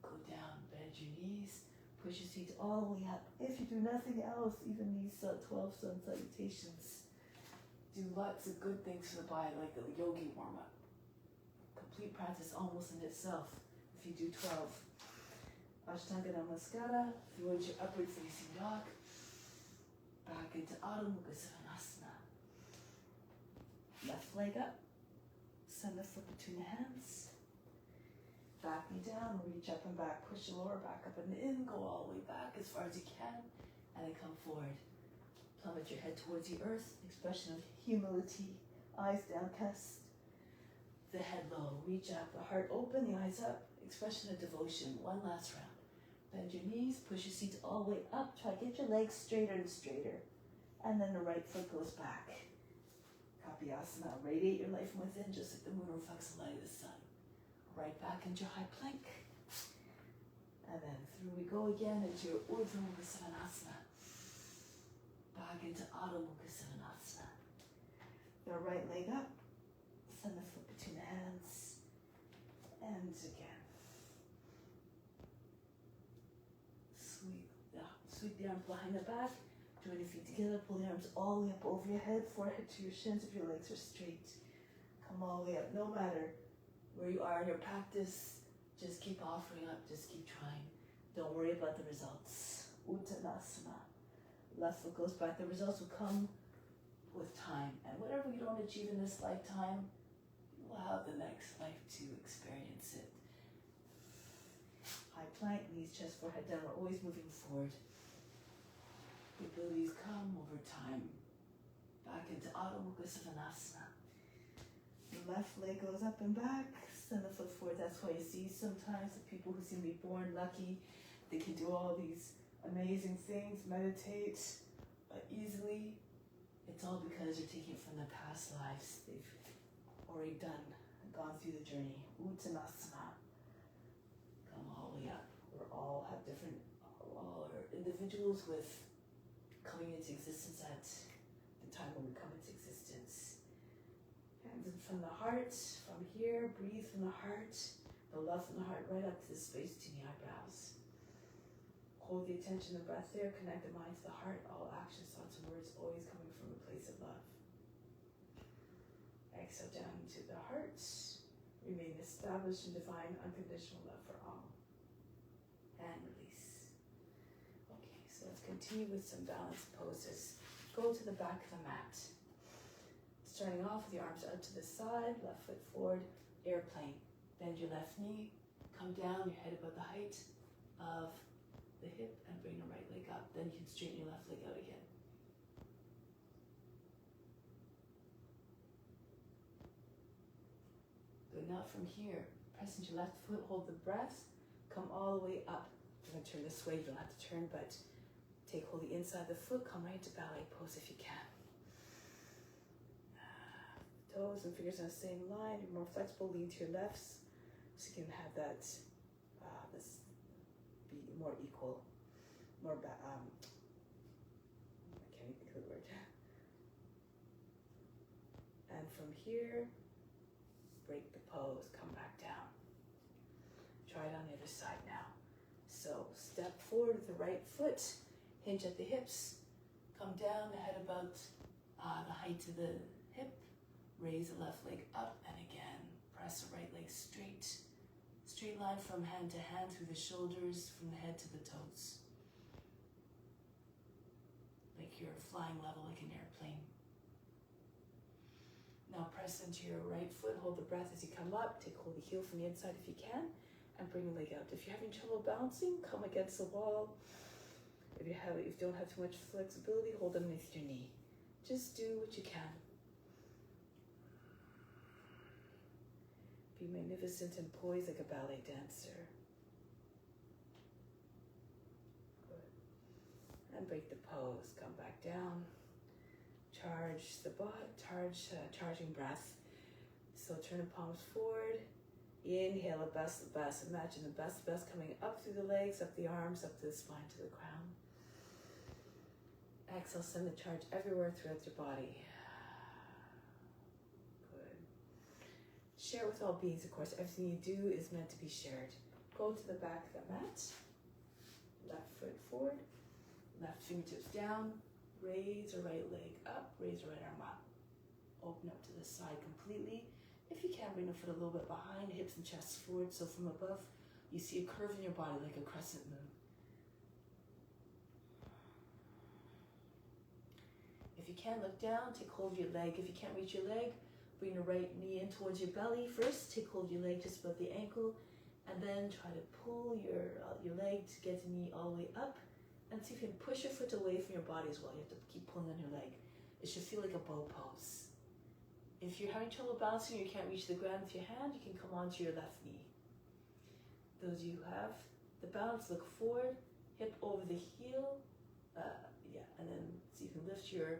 Go down. Bend your knees. Push your feet all the way up. If you do nothing else, even these 12 sun salutations, do lots of good things for the body, like the yogi warm-up. Complete practice almost in itself. If you do 12. Ashtanga Namaskara, through into your upward facing dog. Back into Adho Mukha Svanasana. Left leg up. Send the foot between the hands. Back knee down, reach up and back. Push the lower back up and in. Go all the way back as far as you can. And then come forward. Plummet your head towards the earth. Expression of humility. Eyes downcast. The head low. Reach up. The heart open. The eyes up. Expression of devotion. One last round. Bend your knees. Push your seat all the way up. Try to get your legs straighter and straighter. And then the right foot goes back. Kapiyasana. Radiate your life from within just like the moon reflects the light of the sun. Right back into high plank. And then through we go again into your Urdhva Mukha Svanasana. Back into Adho Mukha Svanasana. The right leg up. Send the foot between the hands. And again. Sweep the arms behind the back. Join your feet together. Pull the arms all the way up over your head. Forehead to your shins if your legs are straight. Come all the way up. No matter where you are in your practice, just keep offering up, just keep trying. Don't worry about the results. Uttanasana. Left foot goes back. The results will come with time. And whatever you don't achieve in this lifetime, you will have the next life to experience it. High plank, knees, chest, forehead down. We're always moving forward. The abilities come over time. Back into Adho Mukha Svanasana. Left leg goes up and back. Send the foot forward. That's why you see sometimes the people who seem to be born lucky, they can do all these amazing things, meditate easily. It's all because they're taking it from their past lives. They've already gone through the journey. Uttanasana. Come all the way up. We all have different, all are individuals with coming into existence at the time when we come into existence. Hands in from the heart, from here, breathe from the heart, the love from the heart, right up to the space between the eyebrows. Hold the attention and breath there, connect the mind to the heart, all actions, thoughts, and words always coming from a place of love. Exhale down into the heart, remain established in divine unconditional love for all. And release. Okay, so let's continue with some balanced poses. Go to the back of the mat. Starting off with the arms out to the side, left foot forward, airplane. Bend your left knee, come down, your head above the height of the hip, and bring the right leg up. Then you can straighten your left leg out again. Good. Now from here, press into your left foot, hold the breath, come all the way up. You're going to turn this way, you don't have to turn, but take hold of the inside of the foot, come right into ballet pose if you can. Toes and fingers on the same line. You're more flexible, lean to your lefts, so you can have that, this be more equal, more, I can't even think of the word. And from here, break the pose, come back down. Try it on the other side now. So step forward with the right foot, hinge at the hips, come down, the head about the height of the hip, raise the left leg up, and again, press the right leg straight. Straight line from hand to hand through the shoulders, from the head to the toes. Like you're flying level like an airplane. Now press into your right foot, hold the breath as you come up, take hold of the heel from the inside if you can, and bring the leg out. If you're having trouble balancing, come against the wall. If you don't have too much flexibility, hold underneath your knee. Just do what you can. Be magnificent and poised like a ballet dancer. Good. And break the pose. Come back down. Charge the butt. Charging breath. So turn the palms forward. Inhale, a best. Imagine the best coming up through the legs, up the arms, up to the spine, to the crown. Exhale, send the charge everywhere throughout your body. Share with all beings, of course. Everything you do is meant to be shared. Go to the back of the mat. Left foot forward. Left fingertips down. Raise your right leg up. Raise your right arm up. Open up to the side completely. If you can, bring the foot a little bit behind, hips and chest forward. So from above, you see a curve in your body like a crescent moon. If you can, look down. Take hold of your leg. If you can't reach your leg, bring the right knee in towards your belly. First, take hold of your leg just above the ankle, and then try to pull your leg to get the knee all the way up, and see if you can push your foot away from your body as well. You have to keep pulling on your leg. It should feel like a bow pose. If you're having trouble balancing, you can't reach the ground with your hand, you can come onto your left knee. Those of you who have the balance, look forward, hip over the heel, and then see if you can lift your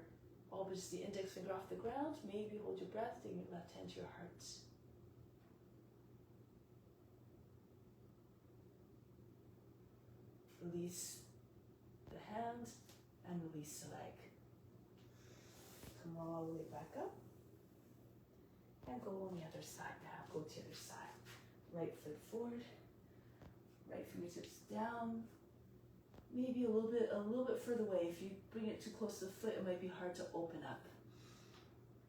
all but just the index finger off the ground. Maybe hold your breath, taking your left hand to your heart. Release the hand and release the leg. Come all the way back up. And go on the other side now. Go to the other side. Right foot forward. Right fingertips down. Maybe a little bit further away. If you bring it too close to the foot, it might be hard to open up.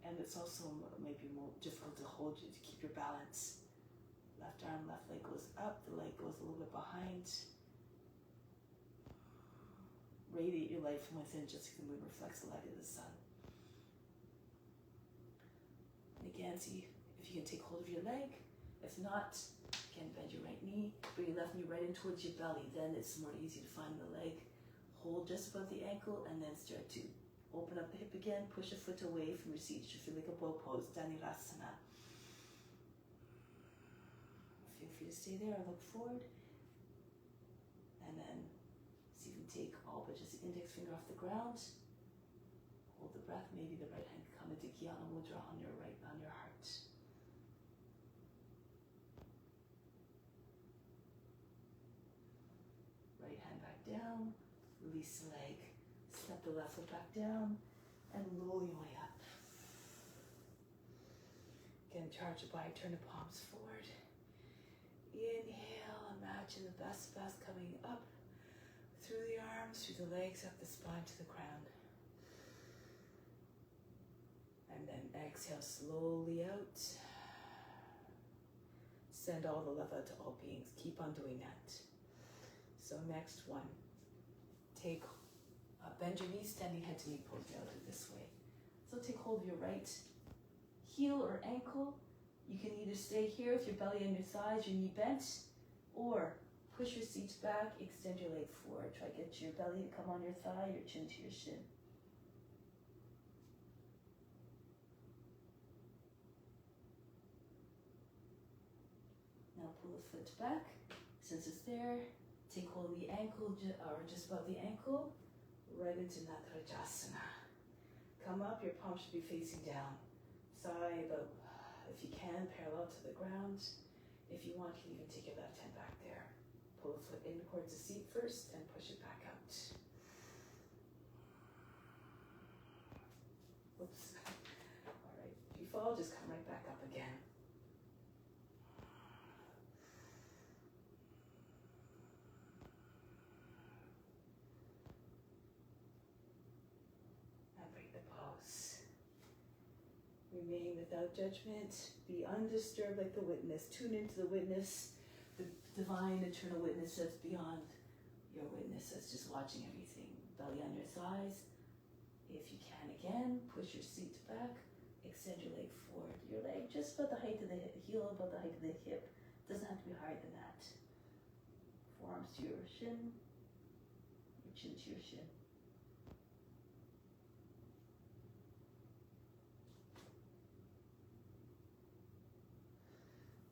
And it's also maybe more difficult to hold you, to keep your balance. Left arm, left leg goes up, the leg goes a little bit behind. Radiate your light from within, just so the moon reflects the light of the sun. And again, see if you can take hold of your leg. If not, again, bend your right knee, bring your left knee right in towards your belly. Then it's more easy to find the leg. Hold just above the ankle, and then start to open up the hip again. Push a foot away from your seat. You should feel like a bow pose, Dhanurasana. Feel free to stay there or look forward. And then see if you can take all but just the index finger off the ground. Hold the breath. Maybe the right hand come into Jnana Mudra on your heart. Right hand back down, release the leg, step the left foot back down, and roll your way up. Again, charge the body, turn the palms forward. Inhale, imagine the best coming up through the arms, through the legs, up the spine to the crown. And then exhale slowly out. Send all the love out to all beings. Keep on doing that. So next one, bend your knees, standing head to knee pose. Now do it this way. So take hold of your right heel or ankle, You can either stay here with your belly on your thighs, your knee bent, or push your seats back, extend your leg forward. Try to get your belly to come on your thigh, your chin to your shin. Now pull the foot back. Since it's there, take hold of the ankle, or just above the ankle, right into Natarajasana. Come up, your palms should be facing down. Thigh about, if you can, parallel to the ground. If you want, you can even take your left hand back there. Pull the foot in towards the seat first and push it back out. Whoops. All right, if you fall, just come right back up again. And break the pose. Remain without judgment. Be undisturbed like the witness. Tune into the witness, the divine eternal witness that's beyond your witness, that's just watching everything. Belly on your thighs. If you can, again, push your seat back, extend your leg forward. Your leg just about the height of the heel, about the height of the hip. Doesn't have to be higher than that. Forearms to your shin, your chin to your shin.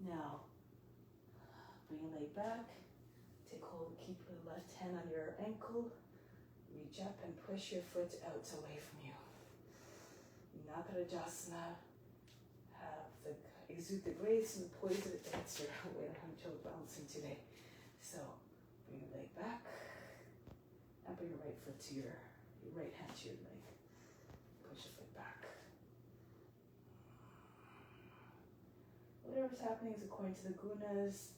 Now, bring your leg back, take hold, keep the left hand on your ankle, reach up and push your foot out away from you. Natarajasana, exude the grace and the poise of the dancer. I'm still balancing today. So, bring your leg back, and bring your right foot to your right hand to your leg. Push your foot back. Whatever's happening is according to the gunas.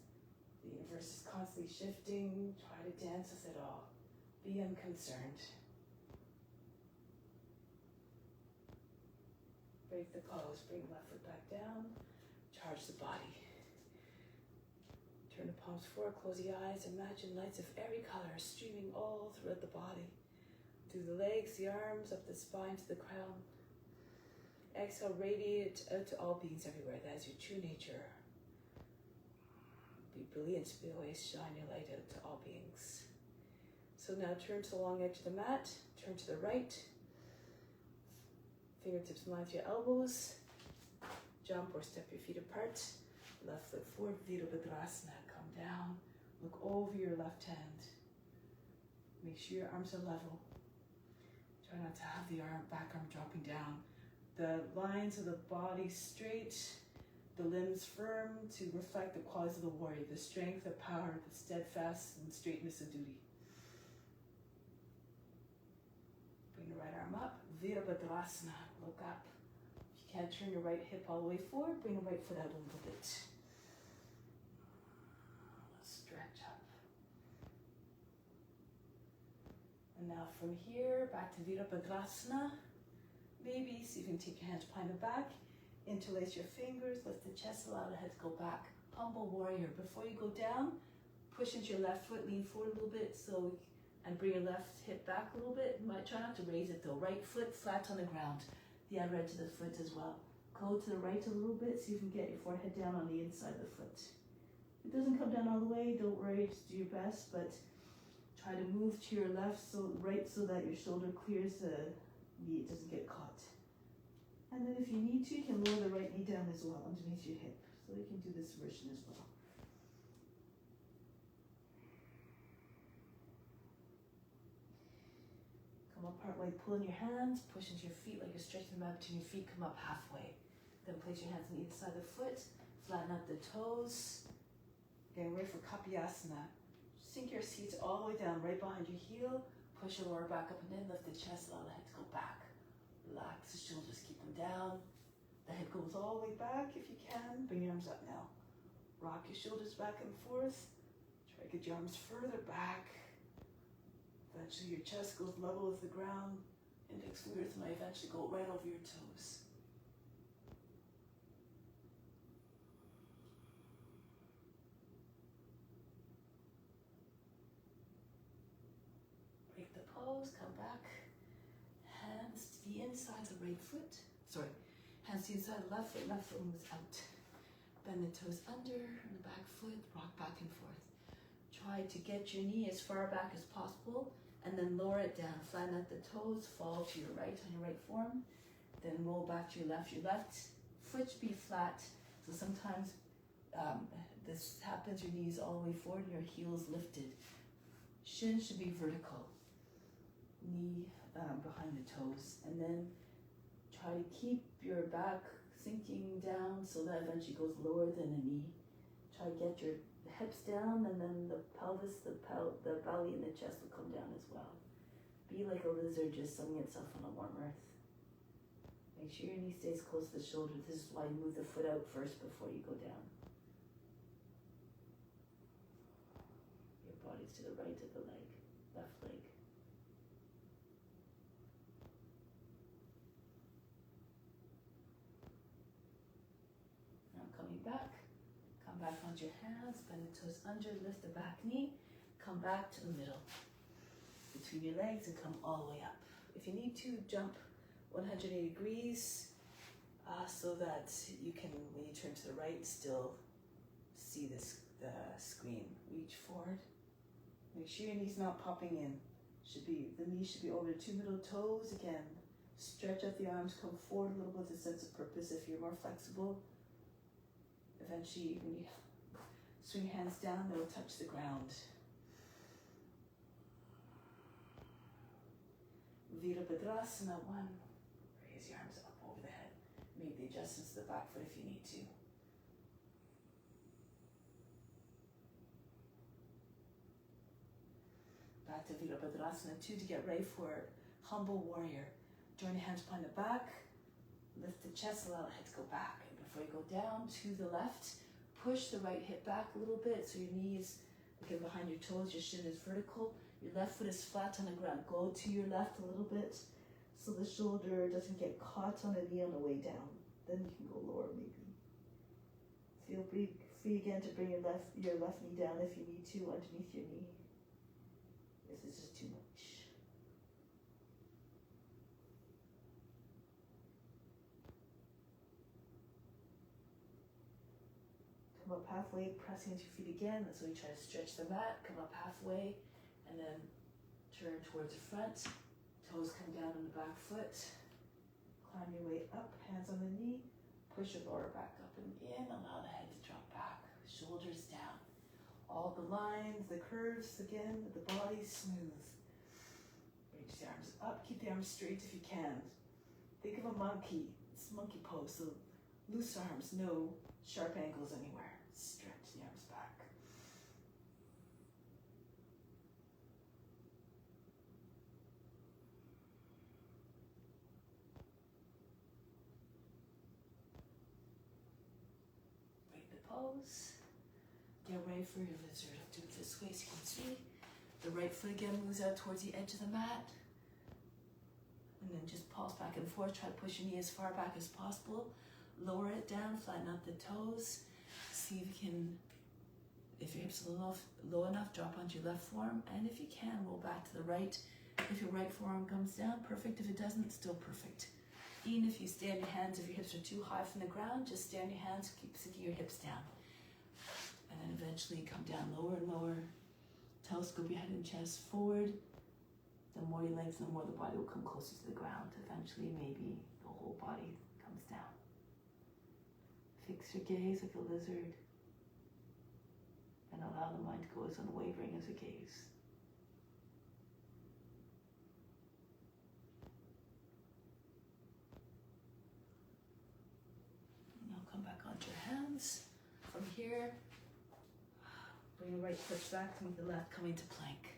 The universe is constantly shifting. Try to dance with it all. Be unconcerned. Break the pose. Bring the left foot back down. Charge the body. Turn the palms forward. Close the eyes. Imagine lights of every color streaming all throughout the body. Through the legs, the arms, up the spine to the crown. Exhale, radiate out to all beings everywhere. That is your true nature. Be brilliant, be always shine your light out to all beings. So now turn to the long edge of the mat, turn to the right. Fingertips in line with your elbows. Jump or step your feet apart. Left foot forward, Virabhadrasana. Come down, look over your left hand. Make sure your arms are level. Try not to have the back arm dropping down. The lines of the body straight, the limbs firm to reflect the qualities of the warrior, the strength, the power, the steadfast and straightness of duty. Bring the right arm up, Virabhadrasana, look up. If you can't turn your right hip all the way forward, bring the right foot out a little bit. Stretch up. And now from here, back to Virabhadrasana. Maybe see if you can take your hands behind the back, interlace your fingers, lift the chest, allow the head to go back. Humble warrior. Before you go down, push into your left foot, lean forward a little bit, and bring your left hip back a little bit. You might try not to raise it though. Right foot flat on the ground. The other edge of the foot as well. Go to the right a little bit so you can get your forehead down on the inside of the foot. If it doesn't come down all the way, don't worry, just do your best, but try to move to your left, right so that your shoulder clears the knee, it doesn't get caught. And then if you need to, you can lower the right knee down as well, underneath your hip. So you can do this version as well. Come up partway, pull in your hands, push into your feet like you're stretching them out between your feet, come up halfway. Then place your hands on either side of the foot, flatten out the toes. Getting ready for Kapyasana. Sink your seats all the way down, right behind your heel. Push your lower back up and in, lift the chest, allow the head to go back. Relax the shoulders, keep them down. The head goes all the way back if you can. Bring your arms up now. Rock your shoulders back and forth. Try to get your arms further back. Eventually your chest goes level with the ground. Index fingers might eventually go right over your toes. Break the pose, come back. Hands to the inside of the right foot. Hands to the inside of the left foot moves out. Bend the toes under and the back foot, rock back and forth. Try to get your knee as far back as possible and then lower it down. Flatten out the toes, fall to your right on your right form. Then roll back to your left. Your left foot should be flat. So sometimes this happens, your knees all the way forward and your heels lifted. Shin should be vertical. Knee behind the toes. And then try to keep your back sinking down so that eventually goes lower than the knee. Try to get your hips down, and then the pelvis, the belly and the chest will come down as well. Be like a lizard just sunning itself on a warm earth. Make sure your knee stays close to the shoulder. This is why you move the foot out first before you go down. Your body's to the right of the leg, left leg. Now coming back. Come back onto your hands, bend the toes under, lift the back knee, come back to the middle between your legs and come all the way up. If you need to, jump 180 degrees so that you can, when you turn to the right, still see the screen. Reach forward. Make sure your knee's not popping in. The knee should be over the two middle toes. Again, stretch out the arms, come forward a little bit with a sense of purpose if you're more flexible. Eventually, when you swing hands down, they'll touch the ground. Virabhadrasana 1. Raise your arms up over the head. Make the adjustments to the back foot if you need to. Back to Virabhadrasana 2 to get ready for Humble Warrior. Join your hands behind the back. Lift the chest, allow the head to go back. Before you go down to the left, push the right hip back a little bit so your knee is again behind your toes, your shin is vertical, your left foot is flat on the ground. Go to your left a little bit so the shoulder doesn't get caught on the knee on the way down. Then you can go lower maybe. Feel free again to bring your left knee down if you need to underneath your knee. This is just too much. Come up halfway, pressing into your feet again. That's when you try to stretch the mat. Come up halfway and then turn towards the front. Toes come down on the back foot. Climb your way up, hands on the knee. Push your lower back up and in. Allow the head to drop back. Shoulders down. All the lines, the curves again, the body smooth. Reach the arms up. Keep the arms straight if you can. Think of a monkey. It's monkey pose. So loose arms, no sharp angles anywhere. Stretch the arms back. Break the pose. Get ready for your lizard. I'll do it this way so you can see. The right foot again moves out towards the edge of the mat. And then just pulse back and forth. Try to push your knee as far back as possible. Lower it down, flatten out the toes. See if you can, if your hips are low enough, drop onto your left forearm. And if you can, roll back to the right. If your right forearm comes down, perfect. If it doesn't, still perfect. Even if you stay on your hands, if your hips are too high from the ground, just stay on your hands, keep sinking your hips down. And then eventually come down lower and lower. Telescope your head and chest forward. The more you lengthen, the more the body will come closer to the ground. Eventually, maybe the whole body comes down. Fix your gaze like a lizard and allow the mind to go as unwavering as a gaze. Now come back onto your hands. From here, bring the right foot back to meet the left, come into plank.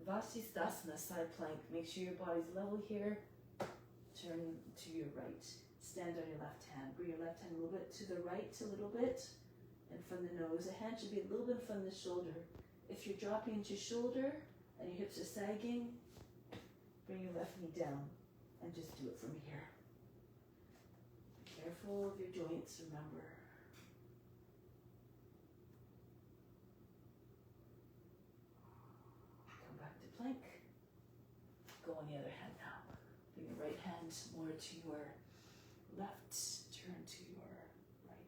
Vasisthasana, side plank. Make sure your body's level here. Turn to your right. Stand on your left hand. Bring your left hand a little bit to the right, a little bit, and from the nose. The hand should be a little bit from the shoulder. If you're dropping into shoulder and your hips are sagging, bring your left knee down and just do it from here. Be careful of your joints, remember. Come back to plank. Go on the other hand now. Bring your right hand more to your left, turn to your right,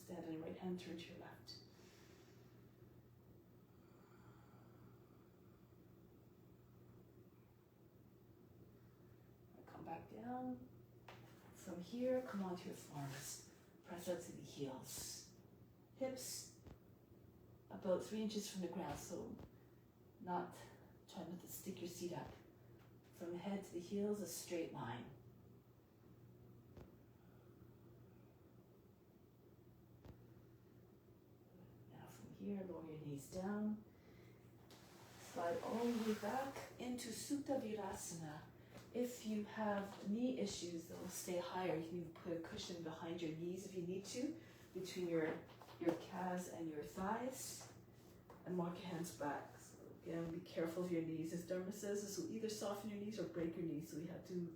stand on your right hand, turn to your left. Come back down. From here, come onto your forearms. Press out to the heels. Hips about 3 inches from the ground, so try not to stick your seat up. From the head to the heels, a straight line. Now from here, lower your knees down. Slide all the way back into Supta Virasana. If you have knee issues that will stay higher, you can even put a cushion behind your knees if you need to, between your calves and your thighs, and walk your hands back. So again, be careful of your knees. As Dharma says, this will either soften your knees or break your knees, so you have to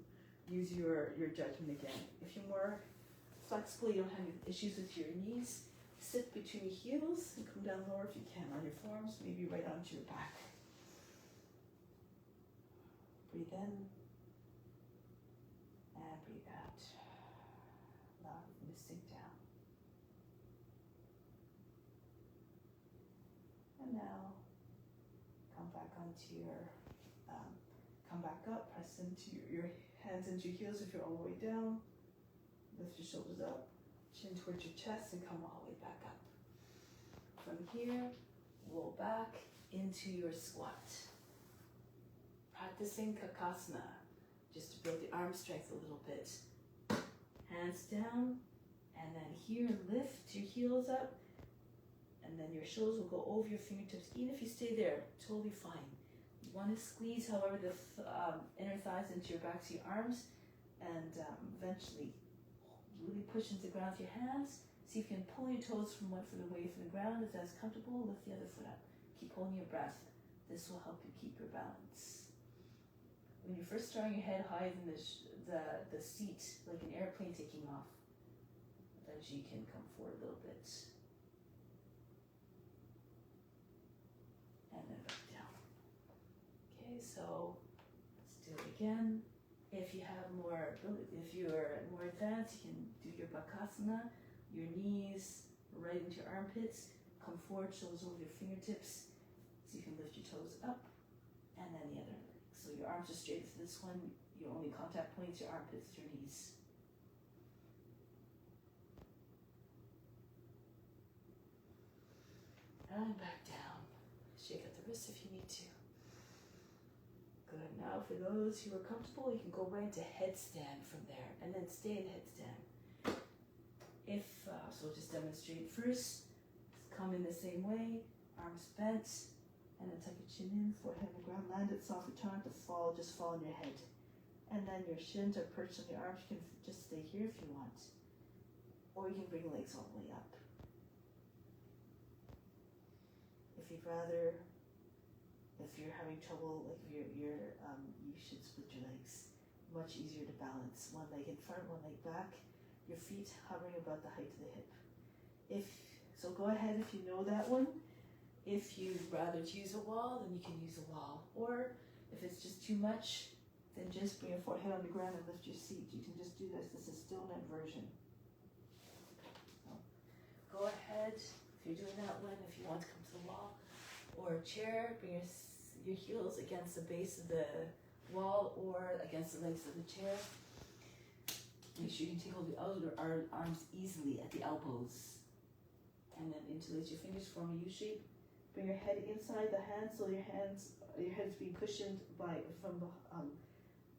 use your judgment again. If you're more flexible, you don't have any issues with your knees, sit between your heels and come down lower if you can on your forearms, maybe right onto your back. Breathe in. And breathe out. Allow them to sink down. And now, come back onto come back up, press into your hands into your heels if you're all the way down. Lift your shoulders up, chin towards your chest, and come all the way back up. From here, roll back into your squat. Practicing Kakasana, just to build the arm strength a little bit. Hands down, and then here, lift your heels up, and then your shoulders will go over your fingertips. Even if you stay there, totally fine. You want to squeeze, however, the inner thighs into your back to your arms, and eventually really push into the ground with your hands. See if you can pull your toes from one foot away from the ground. If that's comfortable, lift the other foot up. Keep holding your breath. This will help you keep your balance. When you're first starting your head higher than the seat, like an airplane taking off, eventually you can come forward a little bit. And then back down. Okay, so let's do it again. If you're more advanced, you can do your Bakasana, your knees right into your armpits, come forward, shoulders over your fingertips, so you can lift your toes up, and then the other leg. So your arms are straight for this one, your only contact points, your armpits, your knees. And back down. Shake out the wrists if you need to. Good. Now for those who are comfortable, you can go right into headstand from there, and then stay in headstand. So just demonstrate first. Come in the same way, arms bent, and then tuck your chin in, forehead on the ground, land it softly, try not to fall, just fall on your head. And then your shins are perched on your arms. You can just stay here if you want. Or you can bring legs all the way up. If you're having trouble, like you should split your legs. Much easier to balance. One leg in front, one leg back. Your feet hovering about the height of the hip. So go ahead if you know that one. If you'd rather use a wall, then you can use a wall. Or if it's just too much, then just bring your forehead on the ground and lift your seat. You can just do this. This is still an inversion. So go ahead if you're doing that one. If you want to come to the wall or a chair, bring your heels against the base of the wall or against the legs of the chair. Make sure you can take hold of the outer arms easily at the elbows. And then interlace your fingers, form a U shape. Bring your head inside the hands, so your head's being cushioned from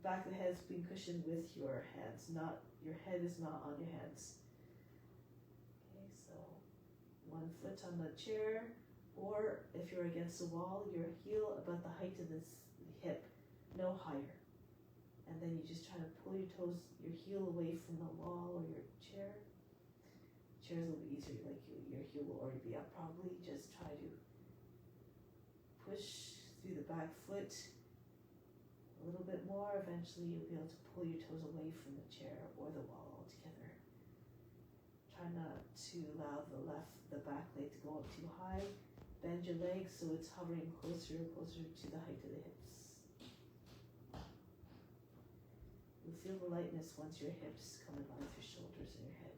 back of the head's being cushioned with your hands. Your head is not on your hands. Okay, so one foot on the chair, or if you're against the wall, your heel about the height of the hip, no higher. And then you just try to pull your heel away from the wall or your chair. Chair's a little bit easier, like your heel will already be up probably. Just try to push through the back foot a little bit more. Eventually you'll be able to pull your toes away from the chair or the wall altogether. Try not to allow the back leg to go up too high. Bend your legs so it's hovering closer and closer to the height of the hips. You'll feel the lightness once your hips come in line with your shoulders and your head.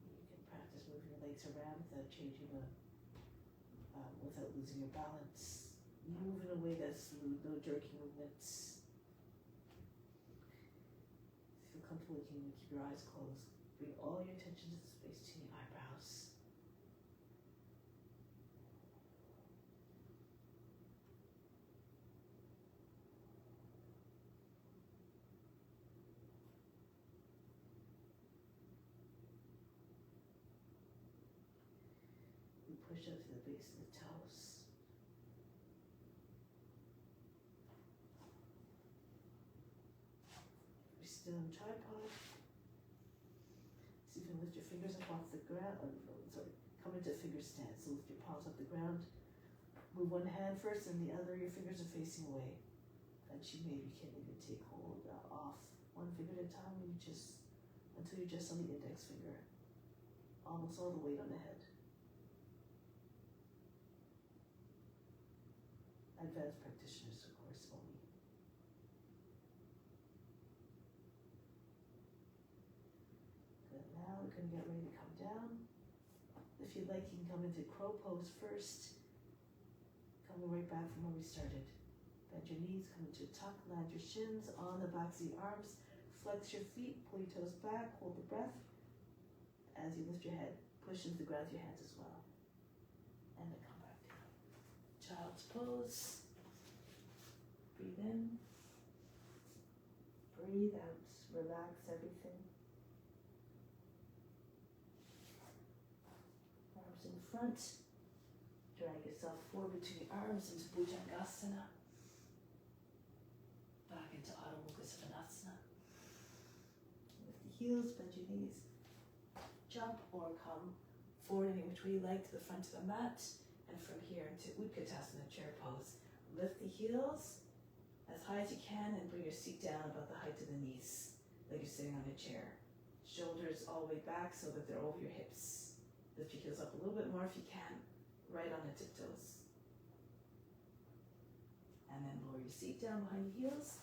You can practice moving your legs around without without losing your balance. Move in a way that's smooth, no jerky movements. Feel comfortable, you can keep your eyes closed. Bring all your attention to the space between your eyebrows. We push up to the base of the toes. We're still in tripod. So you can lift your fingers up off the ground, come into finger stance. So lift your palms off the ground. Move one hand first and the other, your fingers are facing away. And you maybe can even take hold off one finger at a time until you're just on the index finger. Almost all the weight on the head. Advanced practitioners, of course, only. Good. Now we're going to get ready to come down. If you'd like, you can come into crow pose first. Coming right back from where we started. Bend your knees, come into a tuck, land your shins on the backs of your arms. Flex your feet, pull your toes back, hold the breath. As you lift your head, push into the ground with your hands as well. And then come back down. Child's pose. Breathe in. Breathe out. Relax everything. Arms in front. Drag yourself forward between your arms into Bhujangasana. Back into Adho Mukha Svanasana. Lift the heels, bend your knees. Jump or come forward any which way you like to the front of the mat. And from here into Utkatasana, chair pose. Lift the heels as high as you can and bring your seat down about the height of the knees, like you're sitting on a chair. Shoulders all the way back so that they're over your hips. Lift your heels up a little bit more if you can, right on the tiptoes. And then lower your seat down behind your heels.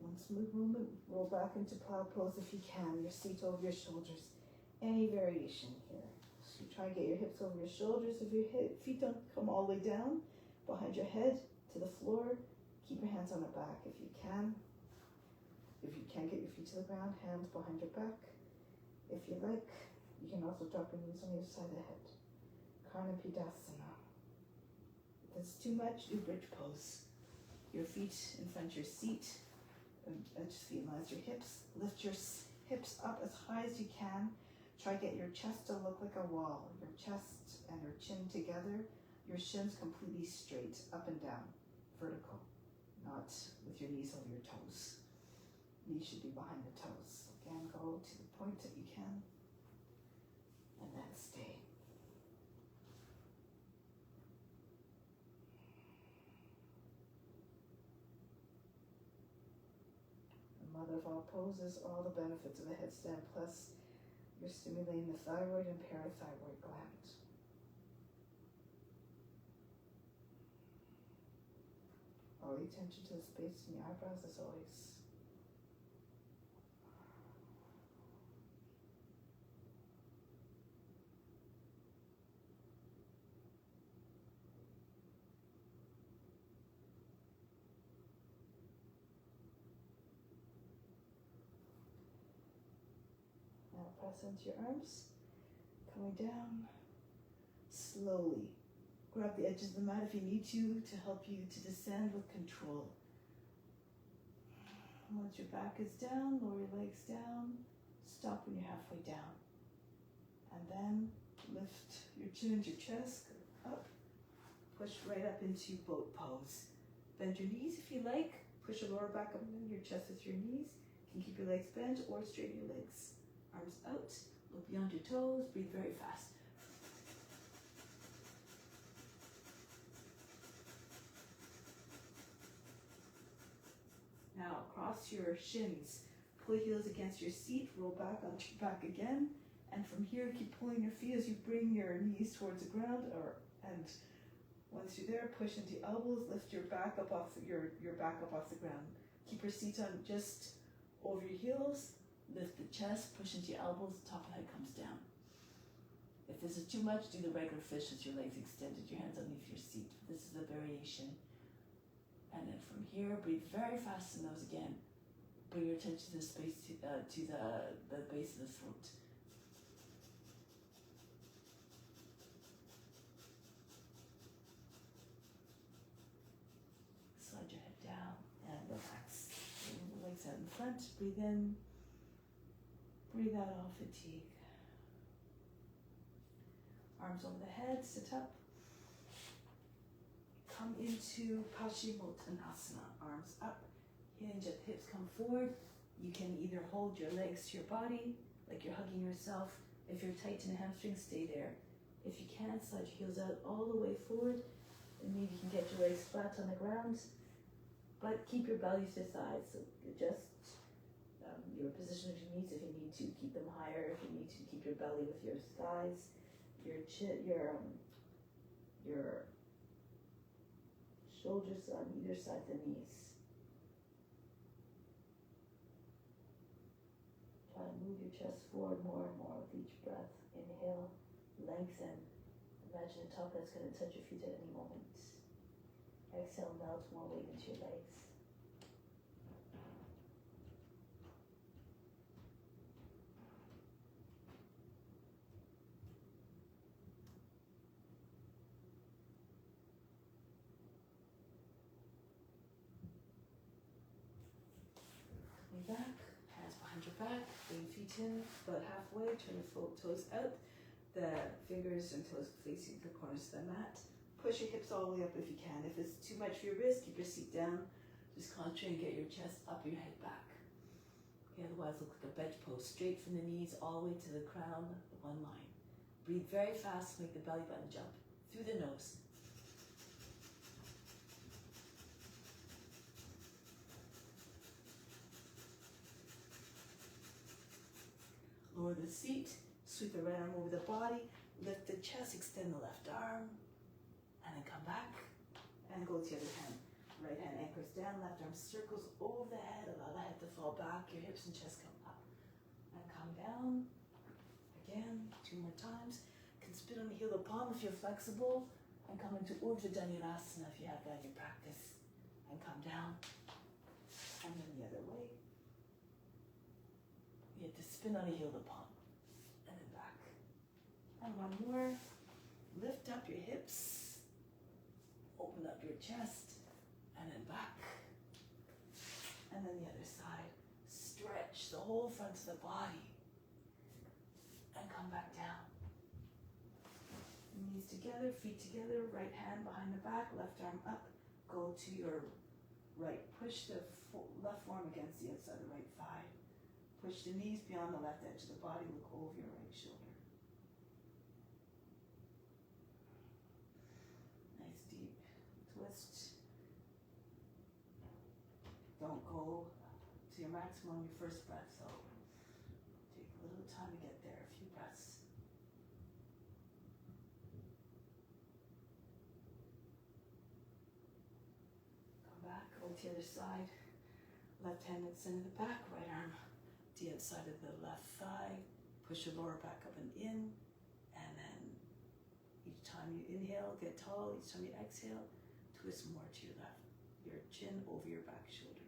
One smooth movement, roll back into plow pose if you can, your seat over your shoulders. Any variation here. So try and get your hips over your shoulders. If your feet don't come all the way down behind your head to the floor, keep your hands on the back if you can. If you can't get your feet to the ground, hands behind your back. If you like, you can also drop your knees on the other side of the head. Karnapidasana. If it's too much, do bridge pose. Your feet in front of your seat. Just feet in line with your hips. Lift your hips up as high as you can. Try to get your chest to look like a wall. Your chest and your chin together. Your shins completely straight, up and down, vertical. Not with your knees over your toes. Knees should be behind the toes. Again, go to the point that you can. And then stay. The mother of all poses, all the benefits of a headstand, plus you're stimulating the thyroid and parathyroid gland. All the attention to the space in your eyebrows as always. Now press into your arms, coming down slowly. Grab the edges of the mat if you need to help you to descend with control. Once your back is down, lower your legs down. Stop when you're halfway down. And then lift your chin and your chest up. Push right up into boat pose. Bend your knees if you like. Push your lower back up and your chest with your knees. You can keep your legs bent or straighten your legs. Arms out. Look beyond your toes. Breathe very fast. Now cross your shins, pull your heels against your seat, roll back onto your back again, And from here, keep pulling your feet as you bring your knees towards the ground, and once you're there, push into your elbows, lift your back up off your back up off the ground. Keep your seat on just over your heels, lift the chest, push into your elbows, top of the head comes down. If this is too much, do the regular fish with your legs extended, your hands underneath your seat. This is a variation. And then from here, breathe very fast in the nose again. Bring your attention to the space to the base of the throat. Slide your head down and relax. Bring the legs out in front. Breathe in. Breathe out all fatigue. Arms over the head, sit up. Come into Paschimottanasana. Arms up, hinge at the hips, come forward. You can either hold your legs to your body, like you're hugging yourself. If you're tight in the hamstrings, stay there. If you can't, slide your heels out all the way forward, and maybe you can get your legs flat on the ground, but keep your belly to the sides. So adjust your position if you need to. If you need to, keep them higher. If you need to, keep your belly with your thighs. Your shoulders on either side of the knees. Try to move your chest forward more and more with each breath. Inhale, lengthen. Imagine a top that's going to touch your feet at any moment. Exhale, melt more weight into your legs. Back, hands behind your back, bring feet in about halfway, turn the toes out, the fingers and toes facing the corners of the mat. Push your hips all the way up if you can. If it's too much for your wrist, keep your seat down. Just concentrate and get your chest up, your head back. Okay, otherwise look like a bench pose, straight from the knees all the way to the crown, the one line. Breathe very fast, make the belly button jump through the nose. Lower the seat, sweep the right arm over the body, lift the chest, extend the left arm, and then come back and go to the other hand. Right hand anchors down, left arm circles over the head, allow the head to fall back, your hips and chest come up. And come down, again, 2 more times. You can spin on the heel of the palm if you're flexible, and come into Urdhva Dhanurasana if you have that in your practice. And come down, and then the other way. You have to spin on the heel of the palm, and then back. And one more. Lift up your hips, open up your chest, and then back. And then the other side. Stretch the whole front of the body, and come back down. Knees together, feet together, right hand behind the back, left arm up. Go to your right. Push the left forearm against the outside of the right thigh. Push the knees beyond the left edge of the body, look over your right shoulder. Nice deep twist. Don't go to your maximum on your first breath, so take a little time to get there, a few breaths. Come back, go to the other side. Left hand at the center of the back, right arm the outside of the left thigh. Push your lower back up and in, and then each time you inhale, get tall. Each time you exhale, twist more to your left. Your chin over your back shoulder.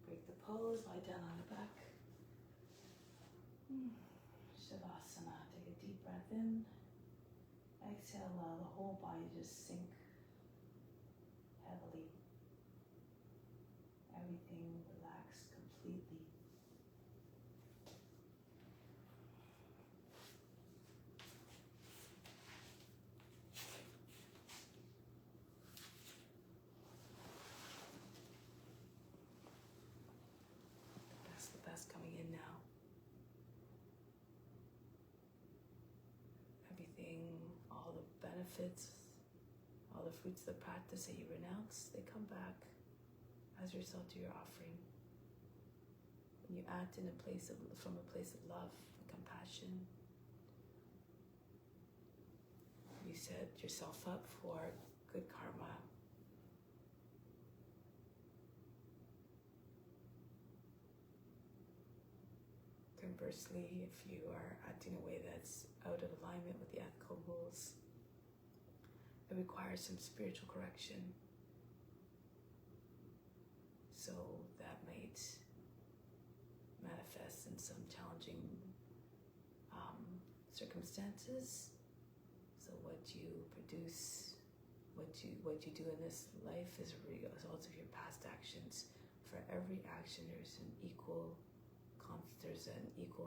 Break the pose, lie down on the back. Shavasana, take a deep breath in. Exhale, allow the whole body to just sink heavily. Everything relaxed completely. The best coming in now. Everything, all the benefits, all all the fruits of the practice that you renounce, they come back as a result of your offering. When you act from a place of love and compassion, you set yourself up for good karma. Conversely, if you are acting in a way that's out of alignment with the ethical rules, it requires some spiritual correction. So that might manifest in some challenging circumstances. So what you produce, what you do in this life is a result of your past actions. For every action, there's an equal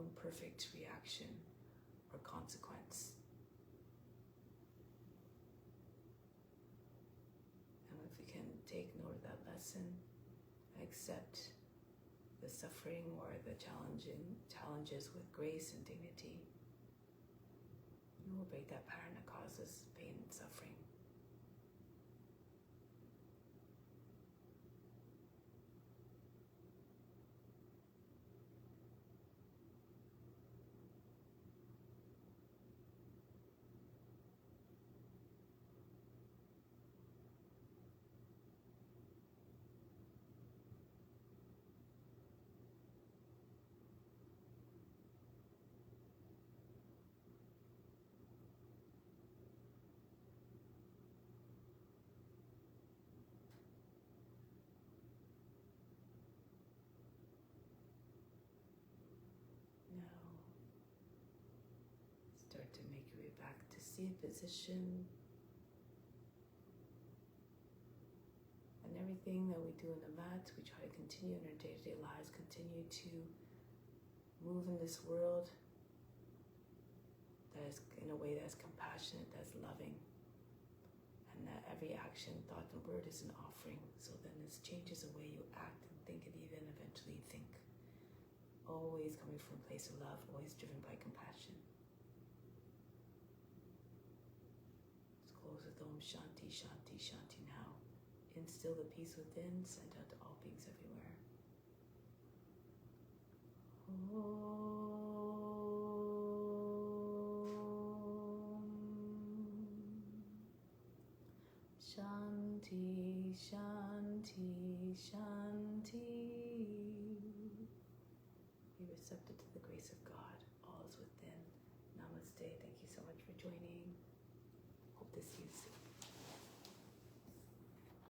and perfect reaction or consequence. And if we can take note of that lesson, accept the suffering or the challenges with grace and dignity, we will break that pattern that causes pain and suffering. Start to make your way back to seated position. And everything that we do in the mat, we try to continue in our day-to-day lives, continue to move in this world that is in a way that's compassionate, that's loving, and that every action, thought, and word is an offering. So then this changes the way you act and think and even eventually think. Always coming from a place of love, always driven by compassion. Close with Om Shanti, Shanti, Shanti now. Instill the peace within, send out to all beings everywhere. Om Shanti, Shanti, Shanti. Be receptive to the grace of God. All is within. Namaste. Thank you so much for